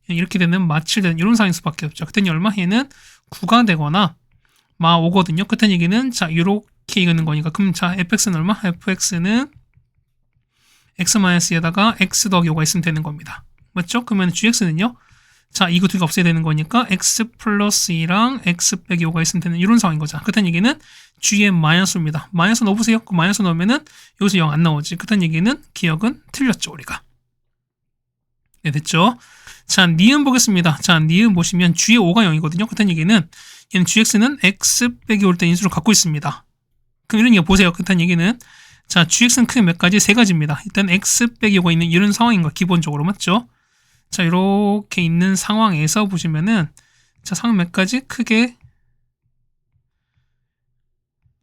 S1: 이렇게 되는 마7 되는 이런 상황일 수밖에 없죠. 그때는 얼마? 얘는 9가 되거나 마 5거든요. 그때 얘기는 자 이렇게 이기는 거니까 그럼 자 fx는 얼마? fx는 x-에다가 x 더하기 5가 있으면 되는 겁니다. 맞죠? 그러면 gx는요. 자 이거 두 개 없애야 되는 거니까 x 플러스 2랑 x 빼기 5가 있으면 되는 이런 상황인 거죠. 그때 얘기는 g의 마이너스입니다. 마이너스 넣어보세요. 그 마이너스 넣으면은 여기서 0 안 나오지. 그때 얘기는 기억은 틀렸죠 우리가. 네 됐죠? 자 니은 보겠습니다. 자 니은 보시면 g의 5가 0이거든요. 그때 얘기는 얘는 gx는 x 빼기 5일 때 인수를 갖고 있습니다. 그럼 이런 얘기 보세요. 그때 얘기는 자 gx는 크게 몇 가지? 세 가지입니다. 일단 x 빼기 5가 있는 이런 상황인 거 기본적으로 맞죠? 자 이렇게 있는 상황에서 보시면은 자 상황 몇 가지 크게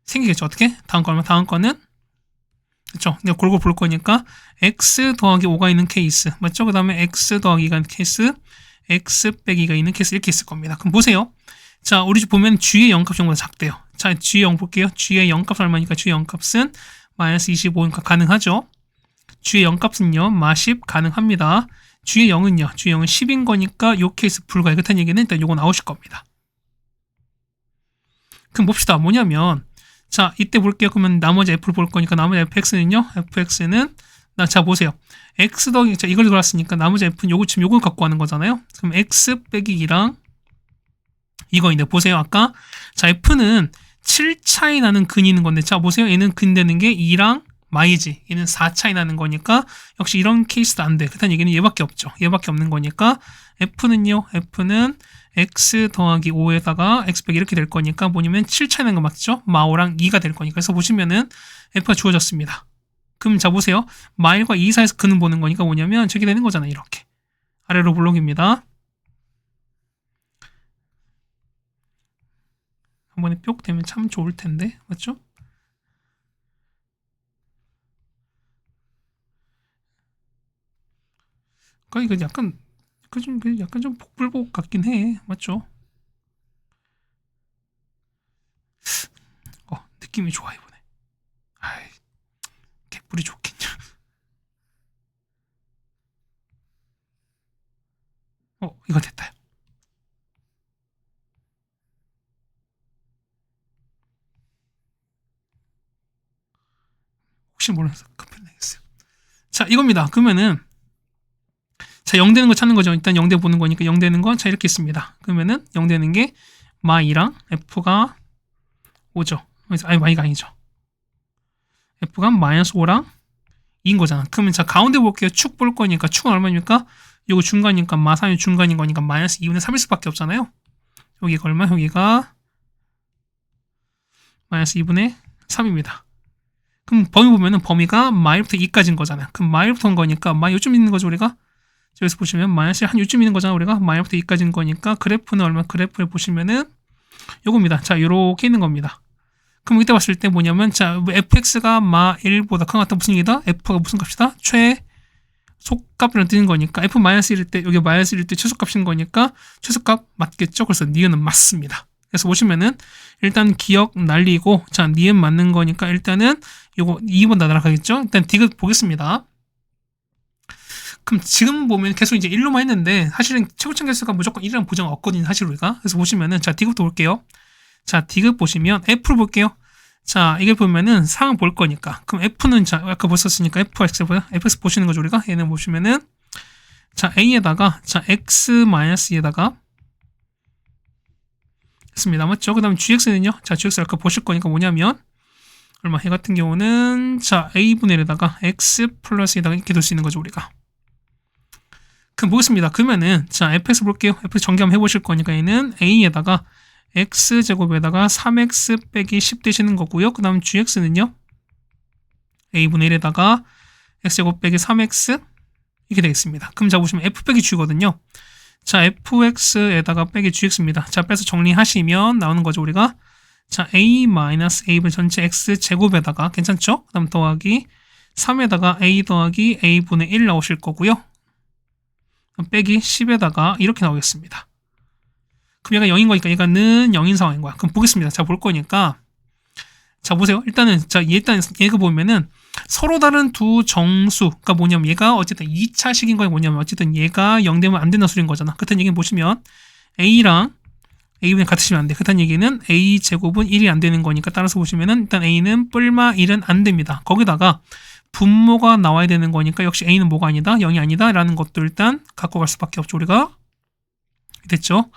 S1: 생기겠죠. 어떻게? 다음 거는 그렇죠. 내가 골고루 볼 거니까 x 더하기 5가 있는 케이스 맞죠? 그 다음에 x 더하기 2가 있는 케이스 x 빼기 2가 있는 케이스 이렇게 있을 겁니다. 그럼 보세요. 자 우리 집 보면 g의 0값이 0보다 작대요. 자 g의 0 볼게요. g의 0값 얼마니까 g의 0값은 마이너스 25니까 가능하죠. g의 0값은요 마10 가능합니다. g의 0은요 g의 0은 10인 거니까 요 케이스 불가해. 그렇다는 얘기는 일단 요거 나오실 겁니다. 그럼 봅시다. 뭐냐면 자 이때 볼게요. 그러면 나머지 f를 볼 거니까 나머지 fx는요 fx는 자 보세요. x 더하기 자 이걸 돌았으니까 나머지 f는 요거 지금 요걸 갖고 하는 거잖아요. 그럼 x 빼기 2랑 이거인데 보세요. 아까 자 f는 7 차이 나는 근이 있는 건데 자 보세요. 얘는 근 되는 게 2랑 마이지. 얘는 4 차이 나는 거니까 역시 이런 케이스도 안 돼. 그렇다는 얘기는 얘밖에 없죠. 얘밖에 없는 거니까 f는요. f는 x 더하기 5에다가 x 빼기 이렇게 될 거니까 뭐냐면 7 차이 나는 거 맞죠? 마5랑 2가 될 거니까. 그래서 보시면은 f가 주어졌습니다. 그럼 자 보세요. 마1과 2 사이에서 근은 보는 거니까 뭐냐면 저게 되는 거잖아요. 이렇게. 아래로 블록입니다. 한 번에 뿅 되면 참 좋을 텐데. 맞죠? 그러니까 이거 약간 좀 복불복 같긴 해. 맞죠? 느낌이 좋아 이번에. 아이, 개뿔이 좋겠냐. 이거 됐다. 혹시 몰라서 컴퓨터 내겠어요. 자, 이겁니다. 그러면은 자, 0 되는 거 찾는 거죠. 일단 0 대 보는 거니까 0 되는 건 자 이렇게 있습니다. 그러면은 0 되는 게 마2랑 f가 5죠. 아니 마이가 아니죠. f가 마이너스 5랑 2인 거잖아. 그러면 자 가운데 볼게요. 축 볼 거니까 축은 얼마입니까? 이거 중간이니까 마3이 중간인 거니까 마이너스 2분의 3일 수밖에 없잖아요. 여기가 얼마? 여기가 마이너스 2분의 3입니다. 그럼 범위 보면은 범위가 마1부터 2까지인 거잖아요. 그럼 마1부터인 거니까 마 요쯤 있는 거죠 우리가. 여기서 보시면 마이너스 한 요쯤 있는 거잖아 우리가. 마1부터 2까지인 거니까 그래프는 얼마? 그래프를 보시면은 요겁니다. 자 요렇게 있는 겁니다. 그럼 이때 봤을 때 뭐냐면 자 fx가 마1보다 큰 것 같다. 무슨 얘기다? f가 무슨 값이다? 최소값이라는 뜻인 거니까 f-1일 때 여기 -1일 때 최소값인 거니까 최소값 맞겠죠? 그래서 니은은 맞습니다. 그래서 보시면은 일단 기억 날리고 자 니은 맞는 거니까 일단은 요거 2번 날아가겠죠? 일단 디귿 보겠습니다. 그럼 지금 보면 계속 이제 1로만 했는데 사실은 최고점 개수가 무조건 1이라는 보장 없거든요. 사실 우리가. 그래서 보시면은 자 디귿부터 볼게요. 자 디귿 보시면 F를 볼게요. 자 이걸 보면은 상황 볼 거니까 그럼 F는 자 아까 봤었으니까 FX 보시는 거죠 우리가. 얘는 보시면은 자 A에다가 자 X-E에다가 했습니다. 맞죠? 그 다음에 GX는요. 자 GX 아까 보실 거니까 뭐냐면 얼마 해 같은 경우는 자 a분의 1에다가 x 플러스 2에다가 이렇게 둘 수 있는 거죠 우리가. 그럼 보겠습니다. 그러면은 자 fx 볼게요. fx 전개 한번 해보실 거니까 얘는 a에다가 x제곱에다가 3x 빼기 10 되시는 거고요. 그 다음 gx는요 a분의 1에다가 x제곱 빼기 3x 이렇게 되겠습니다. 그럼 자 보시면 f 빼기 g거든요. 자 fx에다가 빼기 gx입니다. 자 빼서 정리하시면 나오는 거죠 우리가. 자 a-a분 전체 x제곱에다가 괜찮죠? 그 다음 더하기 3에다가 a 더하기 a분의 1 나오실 거고요. 빼기 10에다가 이렇게 나오겠습니다. 그럼 얘가 0인 거니까 얘가는 0인 상황인 거야. 그럼 보겠습니다. 자 볼 거니까 자 보세요. 일단은 자 일단 얘가 보면은 서로 다른 두 정수 그러니까 뭐냐면 얘가 어쨌든 2차식인 거에 뭐냐면 어쨌든 얘가 0 되면 안 된다는 소리인 거잖아. 그렇다는 얘기는 보시면 a랑 a분이 같으시면 안 돼. 그렇다는 얘기는 a제곱은 1이 안 되는 거니까 따라서 보시면은 일단 a는 뿔마 1은 안 됩니다. 거기다가 분모가 나와야 되는 거니까 역시 a는 뭐가 아니다? 0이 아니다 라는 것도 일단 갖고 갈 수밖에 없죠 우리가. 됐죠?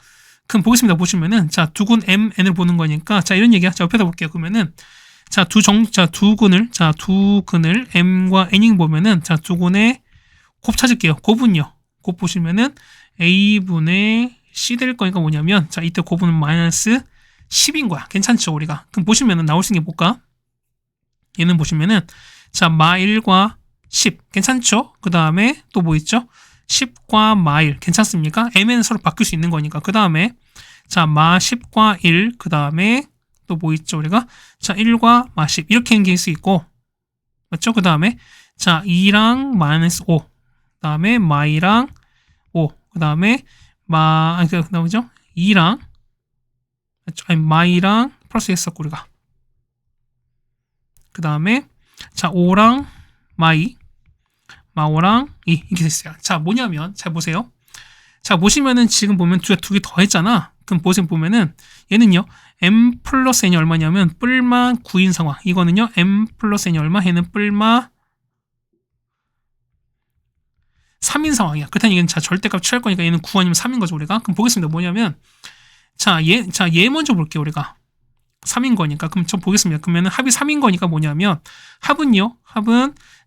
S1: 그럼 보겠습니다. 보시면은 자 두근 mn을 보는 거니까 자 이런 얘기야. 자 옆에다 볼게요. 그러면은 자 두 근을 m과 n이 보면은 자 두 근의 곱 찾을게요. 곱은요. 곱 보시면은 a분의 c 될 거니까 뭐냐면 자 이때 곱은 마이너스 10인 거야. 괜찮죠 우리가. 그럼 보시면은 나올 수 있는 게 뭘까? 얘는 보시면은 자 마 1과 10 괜찮죠? 그 다음에 또 뭐 있죠? 10과 마 1 괜찮습니까? m는 서로 바뀔 수 있는 거니까. 그 다음에 자 마 10과 1 그 다음에 또 뭐 있죠 우리가? 자 1과 마 10 이렇게 생길 수 있고 맞죠? 그 다음에 자 2랑 마이너스 5 그 다음에 마 2랑 5 그 다음에 그 나오죠? 2랑 아니 마 2랑 플러스 했었고 우리가 그 다음에 자 5랑 마 2 마 5랑 2 이렇게 됐어요. 자 뭐냐면 잘 보세요. 자 보시면은 지금 보면 두 개 더 했잖아. 그럼 보면은 얘는요 m 플러스 n이 얼마냐면 뿔마 9인 상황. 이거는요 m 플러스 n이 얼마? 얘는 뿔마 3인 상황이야. 그렇다는 얘기는 자 절대값 취할 거니까 얘는 9 아니면 3인 거죠 우리가. 그럼 보겠습니다. 뭐냐면 얘 먼저 볼게요 우리가. 3인 거니까. 그럼 저 보겠습니다. 그러면 합이 3인 거니까 뭐냐면 합은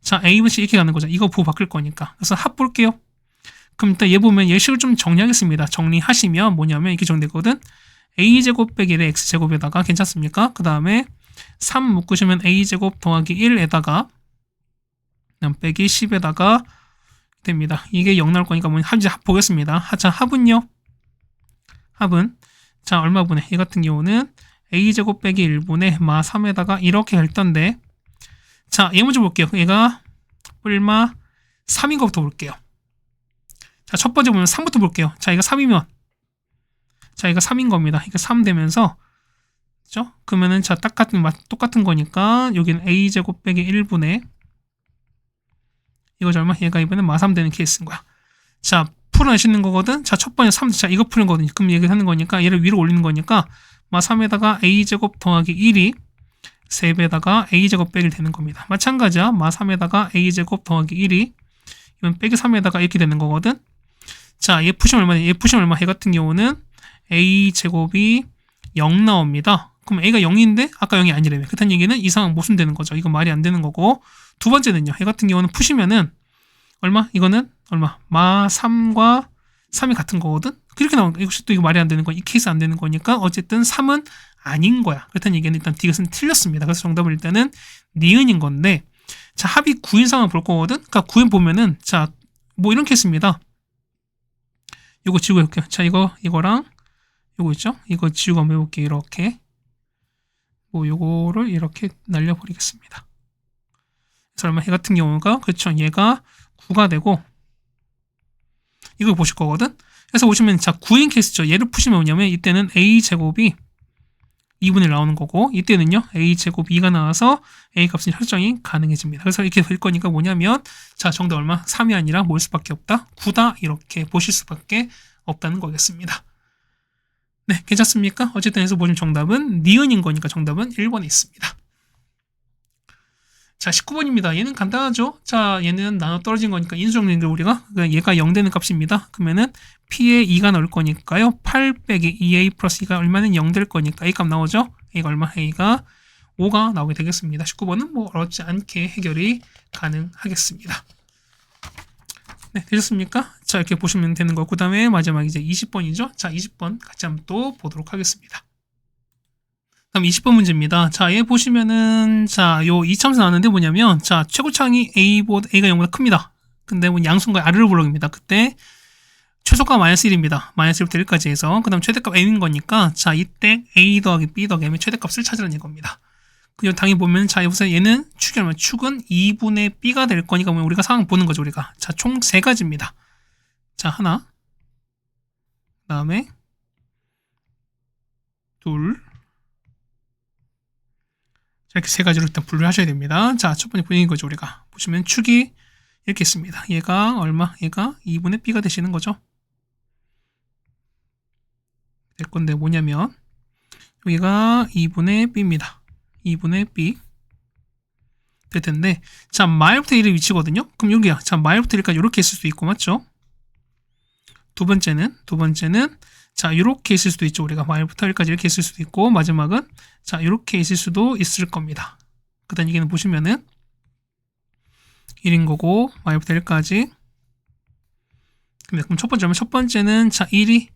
S1: 자 a분 c 이렇게 가는 거죠. 이거 보고 바뀔 거니까. 그래서 합 볼게요. 그럼 일단 얘 보면 예식을 좀 정리하겠습니다. 정리하시면 뭐냐면 이렇게 정되거든. a제곱 빼기 1의 x제곱에다가 괜찮습니까? 그 다음에 3 묶으시면 a제곱 더하기 1에다가 빼기 10에다가 됩니다. 이게 0 나올 거니까 뭐냐 이제 합 보겠습니다. 자 합은 자 얼마분의 얘 같은 경우는 a제곱 빼기 1분의 마 3에다가 이렇게 할 건데 자 얘 먼저 볼게요. 얘가 뿔마 3인 것부터 볼게요. 자 첫 번째 보면 3부터 볼게요. 자 이거 3이면 자 이거 3인 겁니다. 이거 3 되면서 그죠? 그러면은 자 똑같은 거니까 여기는 a제곱 빼기 1분의 이거 얼마? 얘가 이번에 마 3 되는 케이스인 거야. 자 풀어내시는 거거든. 자 첫 번째 3 자 이거 푸는 거거든요. 그럼 얘기하는 거니까 얘를 위로 올리는 거니까 마 3에다가 a제곱 더하기 1이 3배에다가 a제곱 빼기 되는 겁니다. 마찬가지야. 마 3에다가 a제곱 더하기 1이 이건 빼기 3에다가 이렇게 되는 거거든. 자, 얘 푸시면 얼마냐? 얘 푸시면 얼마? 얘 같은 경우는 a제곱이 0 나옵니다. 그럼 a가 0인데 아까 0이 아니라며. 그렇다는 얘기는 이 상황 모순되는 거죠. 이거 말이 안 되는 거고. 두 번째는요. 얘 같은 경우는 푸시면은 얼마? 이거는 얼마? 마 3과 3이 같은 거거든. 그렇게 나오는 거. 이것이 또 이거 말이 안 되는 거. 이 케이스 안 되는 거니까 어쨌든 3은 아닌 거야. 그렇다는 얘기는 일단 디귿은 틀렸습니다. 그래서 정답은 일단은 니은인 건데 자 합이 9인 상황을 볼 거거든. 그러니까 9인 보면은 자 뭐 이런 케이스입니다. 요거 지우고 해볼게요. 자 이거랑 요거 있죠? 이거 지우고 한번 해볼게요. 이렇게 뭐 요거를 이렇게 날려버리겠습니다. 그래서 얼마? 얘 같은 경우가 그렇죠. 얘가 9가 되고 이걸 보실 거거든. 그래서 보시면 자 9인 케이스죠. 얘를 푸시면 뭐냐면 이때는 a제곱이 2분의 1 나오는 거고 이때는요 a제곱 2가 나와서 a 값은 설정이 가능해집니다. 그래서 이렇게 될 거니까 뭐냐면 자 정답 얼마? 3이 아니라 뭘 수밖에 없다? 9다 이렇게 보실 수밖에 없다는 거겠습니다. 네 괜찮습니까? 어쨌든 해서 보시면 정답은 니은인 거니까 정답은 1번에 있습니다. 자 19번입니다. 얘는 간단하죠. 자 얘는 나눠 떨어진 거니까 인수정리를 우리가 얘가 0 되는 값입니다. 그러면은 p에 2가 나올 거니까요. 8 빼기 2a 플러스 2가 얼마는 0 될 거니까 a 값 나오죠. a가 얼마? a가 5가 나오게 되겠습니다. 19번은 뭐 어렵지 않게 해결이 가능하겠습니다. 네, 되셨습니까? 자, 이렇게 보시면 되는 거고, 그 다음에 마지막 이제 20번이죠. 자, 20번 같이 한번 또 보도록 하겠습니다. 다음 20번 문제입니다. 자, 얘 보시면은, 자, 요 이참수 나왔는데 뭐냐면, 자, 최고차항이 A가 0보다 큽니다. 근데 뭐 양수인가 아래로 블록입니다. 그때 최소값 마이너스 1입니다. 마이너스 1부터 1까지 해서. 그 다음 최대값 M인 거니까, 자, 이때 A 더하기 B 더하기 M의 최대값을 찾으라는 이겁니다. 그리고 당연히 보면, 자, 여기서 얘는 축이 얼마? 축은 2분의 B가 될 거니까, 우리가 상황 보는 거죠, 우리가. 자, 총 3가지입니다. 자, 하나. 그 다음에, 둘. 자, 이렇게 3가지로 일단 분류를 하셔야 됩니다. 자, 첫 번째 분위기인 거죠, 우리가. 보시면 축이 이렇게 있습니다. 얘가 얼마? 얘가 2분의 B가 되시는 거죠. 될 건데 뭐냐면, 여기가 2분의 B입니다. 2분의 B 될 텐데, 자, 마일부터 1의 위치거든요. 그럼 여기야. 자, 마일부터 1까지 이렇게 있을 수도 있고, 맞죠? 두 번째는 자, 이렇게 있을 수도 있죠. 우리가 마일부터 1까지 이렇게 있을 수도 있고, 마지막은 자, 이렇게 있을 수도 있을 겁니다. 그다음 여기는 보시면은 1인 거고, 마일부터 1까지. 그럼 첫 번째는 자, 1이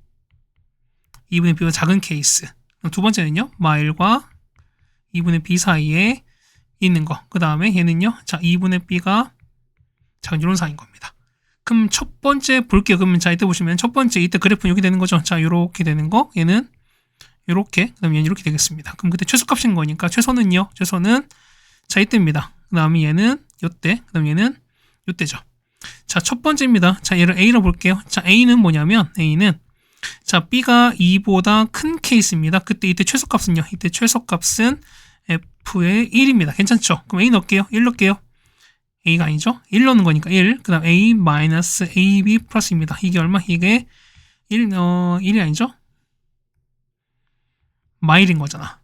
S1: 2분의 B가 작은 케이스. 두 번째는요, 마일과 2분의 B 사이에 있는 거. 그 다음에 얘는요, 자, 2분의 B가 작은 이런 사이인 겁니다. 그럼 첫 번째 볼게요. 그러면 자, 이때 보시면 첫 번째 이때 그래프는 이렇게 되는 거죠. 자, 요렇게 되는 거. 얘는 요렇게, 그 다음에 얘는 이렇게 되겠습니다. 그럼 그때 최소값인 거니까 최소는요, 최소는 자, 이때입니다. 그 다음에 얘는 요때, 그 다음에 얘는 요때죠. 자, 첫 번째입니다. 자, 얘를 A로 볼게요. 자, A는 뭐냐면, A는 자, B가 2보다 큰 케이스입니다. 그때 이때 최소값은요, 이때 최소값은 F의 1입니다. 괜찮죠? 그럼 A 넣을게요. 1 넣을게요. A가 아니죠? 1 넣는 거니까 1. 그 다음 A 마이너스 AB 플러스입니다. 이게 얼마? 이게 1이 아니죠? 마일인 거잖아.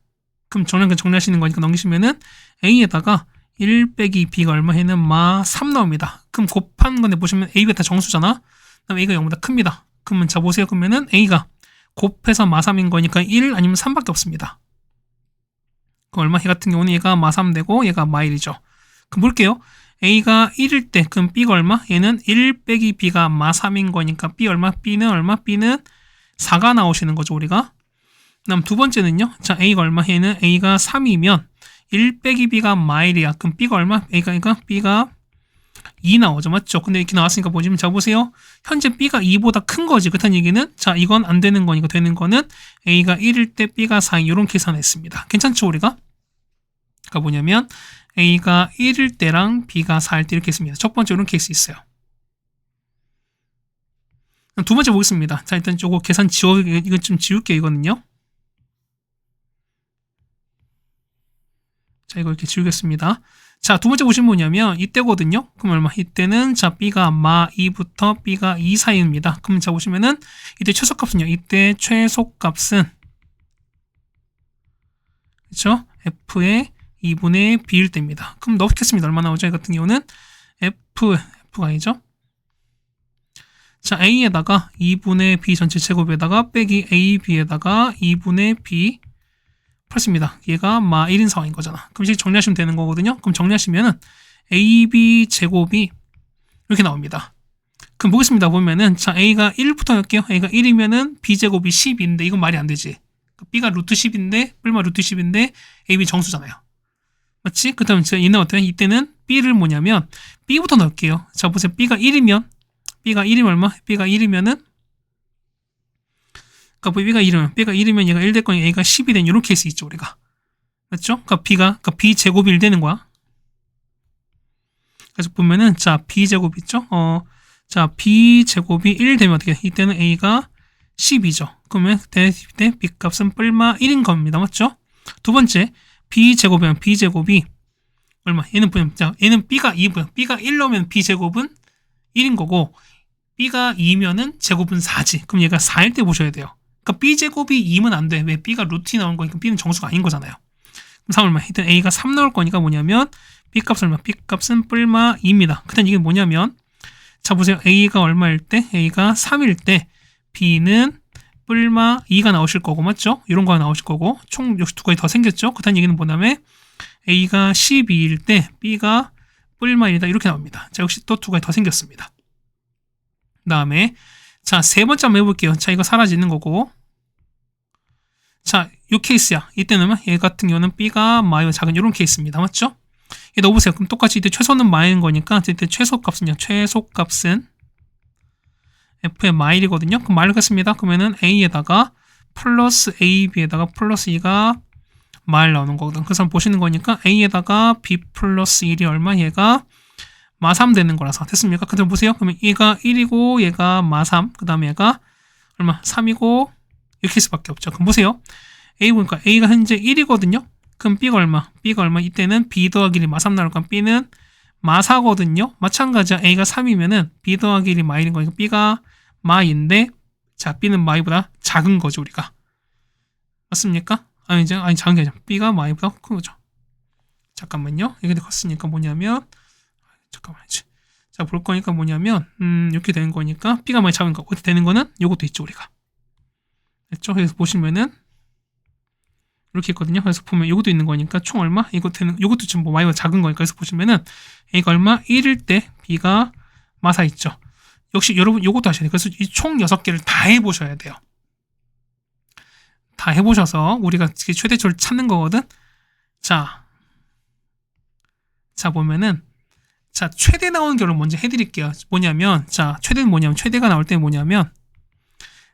S1: 그럼 정리하시는 거니까 넘기시면은 A에다가 1 빼기 B가 얼마 해는 마 3 나옵니다. 그럼 곱한 건데 보시면 A 베타 정수잖아? 그럼 A가 0보다 큽니다. 그러면 자, 보세요. 그러면은 A가 곱해서 마 3인 거니까 1 아니면 3밖에 없습니다. 그럼 얼마? 얘 같은 경우는 얘가 마 3 되고 얘가 마 1이죠. 그럼 볼게요. A가 1일 때 그럼 B가 얼마? 얘는 1 빼기 B가 마 3인 거니까 B 얼마? B는 얼마? B는 4가 나오시는 거죠, 우리가. 그다음 두 번째는요. 자, A가 얼마? 얘는 A가 3이면 1 빼기 B가 마 1이야. 그럼 B가 얼마? B가 2 나오죠, 맞죠? 근데 이렇게 나왔으니까 보시면 자, 보세요. 현재 B가 2보다 큰 거지. 그렇다는 얘기는 자, 이건 안 되는 거니까 되는 거는 A가 1일 때 B가 4 이런 계산했습니다. 괜찮죠, 우리가? 그러니까 뭐냐면 A가 1일 때랑 B가 4일 때 이렇게 했습니다. 첫 번째 이런 케이스 있어요. 두 번째 보겠습니다. 자, 일단 저거 계산 이거 좀 지울게요, 이거는요. 자, 이거 이렇게 지우겠습니다. 자, 두 번째 보시면 뭐냐면 이때거든요. 그럼 얼마? 이때는 자, B가 마 2부터 B가 2 사이입니다. 그럼 자, 보시면은 이때 최소값은요. 이때 최소값은 그렇죠? F의 2분의 B일 때입니다. 그럼 넣겠습니다. 얼마 나오죠? 이 같은 경우는 F가 아니죠? 자, A에다가 2분의 B 전체 제곱에다가 빼기 AB에다가 2분의 B 플러스입니다. 얘가 마 1인 상황인 거잖아. 그럼 이제 정리하시면 되는 거거든요. 그럼 정리하시면은 AB 제곱이 이렇게 나옵니다. 그럼 보겠습니다. 보면은 자, A가 1부터 할게요. A가 1이면은 B 제곱이 10인데 이건 말이 안 되지. B가 루트 10인데 뿔마 루트 10인데 AB 정수잖아요. 맞지? 그 다음에 얘는 어때요? 이때는 B를 뭐냐면 B부터 넣을게요. 자, 보세요. B가 1이면 얼마? B가 1이면은 그러니까 B가 1이면 얘가 1 될 거니까 A가 10이 된 이런 케이스 있죠, 우리가. 맞죠? 그러니까 B 제곱이 1 되는 거야. 그래서 보면은 자, B 제곱 있죠? 자, B 제곱이 1 되면 어떻게 해? 이때는 A가 10이죠. 그러면 그때 B 값은 뿔마 1인 겁니다. 맞죠? 두 번째, B 제곱이면 B 제곱이 얼마? 얘는 보면 자, 얘는 B가 2고요. B가 1 넣으면 B 제곱은 1인 거고 B가 2면은 제곱은 4지. 그럼 얘가 4일 때 보셔야 돼요. 그러니까 B 제곱이 2면 안 돼. 왜? B가 루트이 나온 거니까 B는 정수가 아닌 거잖아요. 그럼 3 얼마? 일단 A가 3 나올 거니까 뭐냐면 B 값은 얼마? B 값은 뿔마 2입니다. 그다음 이게 뭐냐면 자, 보세요. A가 얼마일 때? A가 3일 때 B는 뿔마 2가 나오실 거고, 맞죠? 이런 거가 나오실 거고 총 역시 두 가지 더 생겼죠? 그다음 얘기는 뭐냐면 A가 12일 때 B가 뿔마 1이다 이렇게 나옵니다. 자, 역시 또 두 가지 더 생겼습니다. 그 다음에 자, 세 번째 한번 해볼게요. 자, 이거 사라지는 거고, 자, 요 케이스야. 이때는 얘 같은 경우는 B가 마이보다 작은 이런 케이스입니다. 맞죠? 얘 넣어보세요. 그럼 똑같이 이때 최소는 마이인 거니까 이때 최소값은요. 최소값은 F의 마일이거든요. 그럼 마일 같습니다. 그러면은 A에다가 플러스 AB에다가 플러스 2가 마일 나오는 거거든. 그래서 보시는 거니까 A에다가 B 플러스 1이 얼마? 얘가 마3 되는 거라서 됐습니까? 그다음 보세요. 그러면 얘가 1이고 얘가 마3, 그 다음에 얘가 얼마? 3이고 이렇게 수밖에 없죠. 그럼 보세요. A 보니까 A가 현재 1이거든요. 그럼 B가 얼마? B가 얼마? 이때는 B 더하기 1이 마3 나올 거면 B는 마4거든요. 마찬가지야. A가 3이면은 B 더하기 1이 마1인 거니까 B가 마인데, 자, B는 마이보다 작은 거죠, 우리가. 맞습니까? 아니, 작은 게 아니라 B가 마이보다 큰 거죠. 잠깐만요. 이게 컸으니까 뭐냐면, 잠깐만요. 자, 볼 거니까 뭐냐면, 이렇게 되는 거니까, B가 많이 작은 거. 어떻게 되는 거는 요것도 있죠, 우리가. 됐죠? 그래서 보시면은, 이렇게 있거든요. 그래서 보면 요것도 있는 거니까, 총 얼마? 요것도 지금 뭐 마이보다 작은 거니까. 그래서 보시면은, A가 얼마? 1일 때, B가 마4 있죠. 역시 여러분 요것도 하셔야 돼요. 그래서 이 총 6개를 다 해보셔야 돼요. 다 해보셔서 우리가 최대치를 찾는 거거든. 자 보면은, 자, 최대 나오는 결을 먼저 해드릴게요. 뭐냐면, 자, 최대는 뭐냐면, 최대가 나올 때 뭐냐면,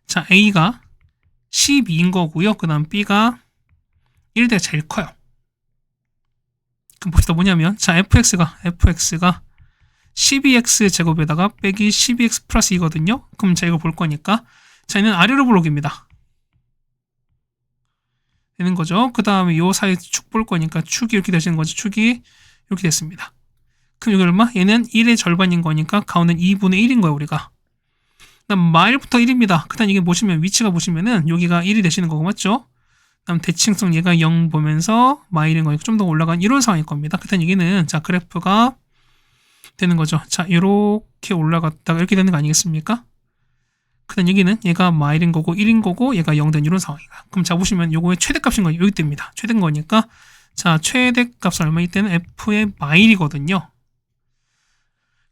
S1: 자, A가 12인 거고요. 그 다음 B가 1대가 제일 커요. 그럼 봅시다. 뭐냐면, 자, fx가 12x 제곱에다가 빼기 12x 플러스 2거든요. 그럼 자, 이거 볼 거니까, 자, 얘는 아래로 볼록입니다. 되는 거죠. 그 다음에 요 사이 축 볼 거니까 축이 이렇게 되시는 거죠. 축이 이렇게 됐습니다. 그럼 여기 얼마? 얘는 1의 절반인 거니까 가운데는 2분의 1인 거예요, 우리가. 그다음 마일부터 1입니다. 그 다음 이게 보시면 위치가 보시면은 여기가 1이 되시는 거고, 맞죠? 그 다음 대칭성 얘가 0 보면서 마일인 거니까 좀 더 올라간 이런 상황일 겁니다. 그 다음 여기는 자, 그래프가 되는 거죠. 자, 이렇게 올라갔다가 이렇게 되는 거 아니겠습니까? 그 다음 여기는 얘가 마일인 거고 1인 거고 얘가 0 된 이런 상황이다. 그럼 자, 보시면 요거의 최대값인 거예요. 여기 뜹니다. 최대인 거니까, 자, 최대값은 얼마? 이때는 F의 마일이거든요.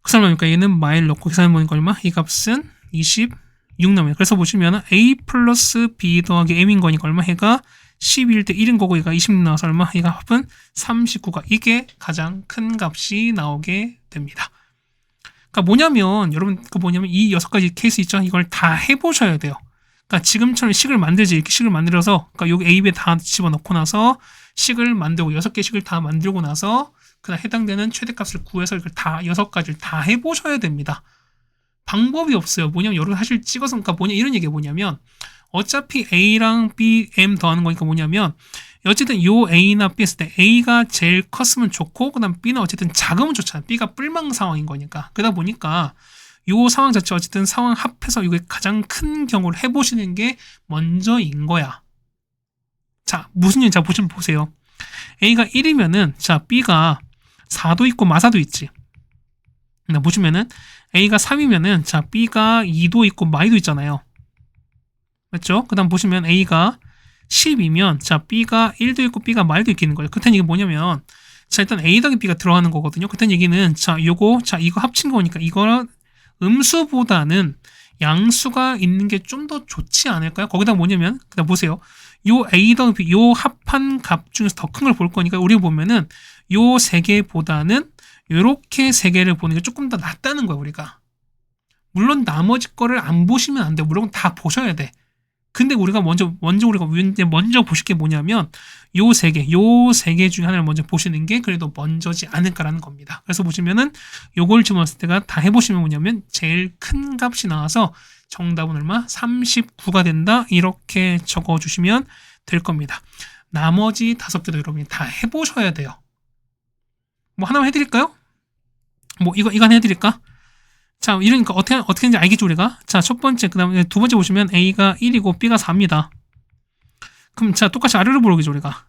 S1: 그 사람 보니까 얘는 마일 넣고 계산해 보니까 얼마? 이 값은 26 나옵니다. 그래서 보시면 A 플러스 B 더하기 M인 거니까 얼마? 얘가 12일 때 1인 거고 얘가 26 나와서 얼마? 얘가 합은 39가, 이게 가장 큰 값이 나오게 됩니다. 그러니까 뭐냐면, 여러분, 이 6가지 케이스 있죠? 이걸 다 해보셔야 돼요. 그러니까 지금처럼 식을 만들지, 이렇게 식을 만들어서, 그러니까 여기 A, B에 다 집어넣고 나서 식을 만들고 6개 식을 다 만들고 나서 그다음 해당되는 최대값을 구해서 이걸 다 6가지를 다 해보셔야 됩니다. 방법이 없어요. 뭐냐면 여러분 사실 찍어서, 그러니까 뭐냐 이런 얘기가 뭐냐면, 어차피 A랑 B, M 더하는 거니까 뭐냐면, 어쨌든 요 A나 B 했을 때 A가 제일 컸으면 좋고, 그 다음 B는 어쨌든 작으면 좋잖아요. B가 뿔망 상황인 거니까. 그러다 보니까 요 상황 자체 어쨌든 상황 합해서 이게 가장 큰 경우를 해보시는 게 먼저인 거야. 자, 무슨 얘기? 자, 보세요. A가 1이면은, 자, B가 4도 있고 마사도 있지. 보시면은 A가 3이면은, 자, B가 2도 있고 마이도 있잖아요. 맞죠? 그 다음 보시면 A가 10이면, 자, B가 1도 있고 B가 마이도 있는 거예요. 그땐 이게 뭐냐면, 자, 일단 A 더하기 B가 들어가는 거거든요. 그땐 얘기는, 자, 이거 합친 거니까 이거는 음수보다는 양수가 있는 게 좀 더 좋지 않을까요? 거기다 뭐냐면, 그다음 보세요. 요 A 더하기 B, 요 합한 값 중에서 더 큰 걸 볼 거니까, 우리 보면은 요 세 개보다는 요렇게 세 개를 보는 게 조금 더 낫다는 거야, 우리가. 물론 나머지 거를 안 보시면 안 돼요. 물론 다 보셔야 돼. 근데 우리가 먼저 보실 게 뭐냐면, 요 세 개 중에 하나를 먼저 보시는 게 그래도 먼저지 않을까라는 겁니다. 그래서 보시면은 요걸 집어넣었을 때가 다 해보시면 뭐냐면, 제일 큰 값이 나와서 정답은 얼마? 39가 된다. 이렇게 적어주시면 될 겁니다. 나머지 5개도 여러분이 다 해보셔야 돼요. 뭐 하나만 해드릴까요? 뭐 이거 하나 해드릴까? 자, 이러니까 어떻게 하는지 알겠죠, 우리가? 자, 첫 번째, 그 다음에 두 번째 보시면 A가 1이고 B가 4입니다. 그럼 자, 똑같이 아래로 보러오겠죠, 우리가.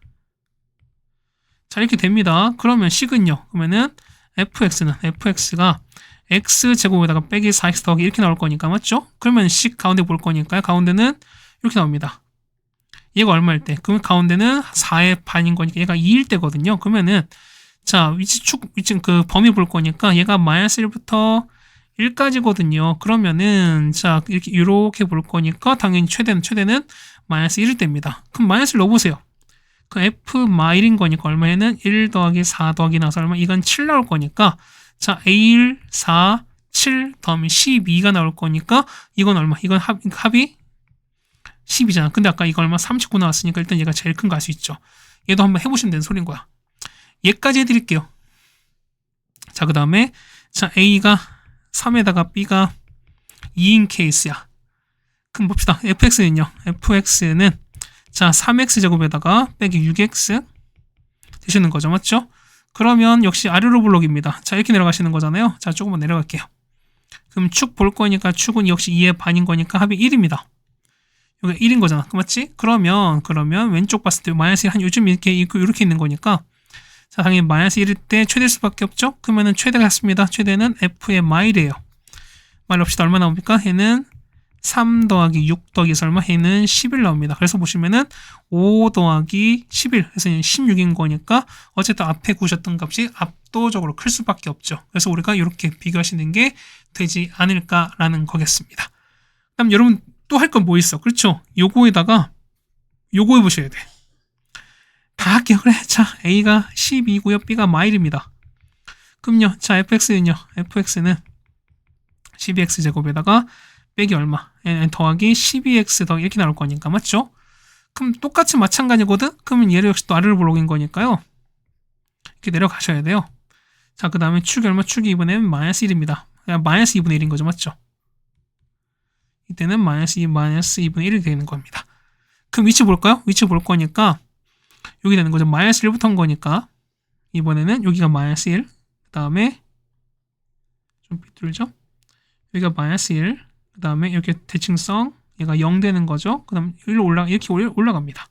S1: 자, 이렇게 됩니다. 그러면 식은요. 그러면은 fx가 x제곱에다가 빼기 4x 더하기 이렇게 나올 거니까, 맞죠? 그러면 식 가운데 볼 거니까요. 가운데는 이렇게 나옵니다. 얘가 얼마일 때? 그러면 가운데는 4의 반인 거니까 얘가 2일 때거든요. 그러면은 자, 위치 그 범위 볼 거니까 얘가 마이너스 1부터 1까지거든요. 그러면은 자, 이렇게 볼 거니까 당연히 최대는 마이너스 1일 때입니다. 그럼 마이너스를 넣어보세요. 그 f 마일인 거니까 얼마에는 1 더하기 4 더하기 나서 얼마? 이건 7 나올 거니까 자, a1 4 7 더하면 12가 나올 거니까 이건 얼마? 이건 합이 10이잖아. 근데 아까 이거 얼마? 39 나왔으니까 일단 얘가 제일 큰 거 알 수 있죠. 얘도 한번 해보시면 되는 소린 거야. 얘까지 해드릴게요. 자, 그 다음에 자, a가 3에다가 b가 2인 케이스야. 그럼 봅시다. fx는요. fx는 자, 3x 제곱에다가 빼기 6x 되시는 거죠. 맞죠? 그러면 역시 아래로 블록입니다. 자, 이렇게 내려가시는 거잖아요. 자, 조금만 내려갈게요. 그럼 축 볼 거니까 축은 역시 2의 반인 거니까 합이 1입니다. 여기가 1인 거잖아. 맞지? 그러면 왼쪽 봤을 때 마이너스 1 한 요즘 이렇게 있는 거니까 자, 당연히 마이너스 1일 때 최대일 수밖에 없죠? 그러면은 최대가 같습니다. 최대는 f의 마일이에요. 마일 없이 얼마 나옵니까? 얘는 3 더하기 6 더하기 설마 얘는 11 나옵니다. 그래서 보시면은 5 더하기 11 그래서 얘는 16인 거니까 어쨌든 앞에 구하셨던 값이 압도적으로 클 수밖에 없죠. 그래서 우리가 이렇게 비교하시는 게 되지 않을까라는 거겠습니다. 그럼 여러분 또 할 건 뭐 있어? 그렇죠? 요거에다가 요거 해보셔야 돼. 다 할게요. 그래. 자, A가 12고요. B가 마일입니다. 그럼요. 자, fx는요. fx는 12x 제곱에다가 빼기 얼마? 더하기 12x 더하기 이렇게 나올 거니까. 맞죠? 그럼 똑같이 마찬가지거든? 그러면 얘를 역시 또 아래로 블록인 거니까요. 이렇게 내려가셔야 돼요. 자, 그 다음에 축이 얼마? 축이 2분의 마이너스 1입니다. 그냥 마이너스 2분의 1인 거죠. 맞죠? 이때는 마이너스 2분의 1이 되는 겁니다. 그럼 위치 볼까요? 위치 볼 거니까 여기 되는 거죠. 마이너스 1부터인 거니까 이번에는 여기가 마이너스 1, 그 다음에 좀 비틀죠? 여기가 마이너스 1, 그 다음에 이렇게 대칭성 얘가 0 되는 거죠. 그 다음 이렇게 올라갑니다.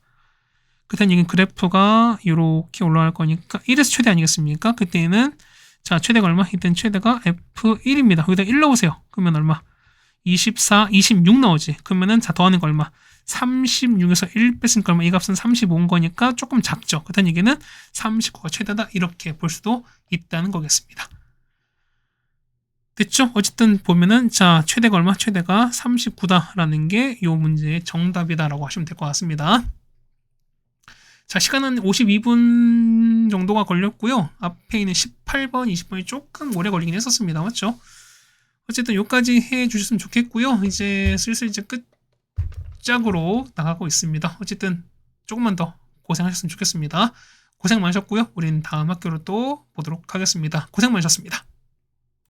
S1: 그 다음 여기 그래프가 이렇게 올라갈 거니까 1에서 최대 아니겠습니까? 그때는 자, 최대가 얼마? 이때는 최대가 F1입니다. 여기다 1 넣으세요. 그러면 얼마? 24, 26 나오지. 그러면은 자, 더하는 거 얼마? 36에서 1 뺐으니까 얼마? 이 값은 35인 거니까 조금 작죠. 그다음 얘기는 39가 최대다. 이렇게 볼 수도 있다는 거겠습니다. 됐죠? 어쨌든 보면은 자, 최대가 얼마? 최대가 39다라는 게 이 문제의 정답이다라고 하시면 될 것 같습니다. 자, 시간은 52분 정도가 걸렸고요. 앞에 있는 18번, 20번이 조금 오래 걸리긴 했었습니다. 맞죠? 어쨌든 여기까지 해 주셨으면 좋겠고요. 이제 슬슬 이제 끝짝으로 나가고 있습니다. 어쨌든 조금만 더 고생하셨으면 좋겠습니다. 고생 많으셨고요. 우린 다음 학교로 또 보도록 하겠습니다. 고생 많으셨습니다.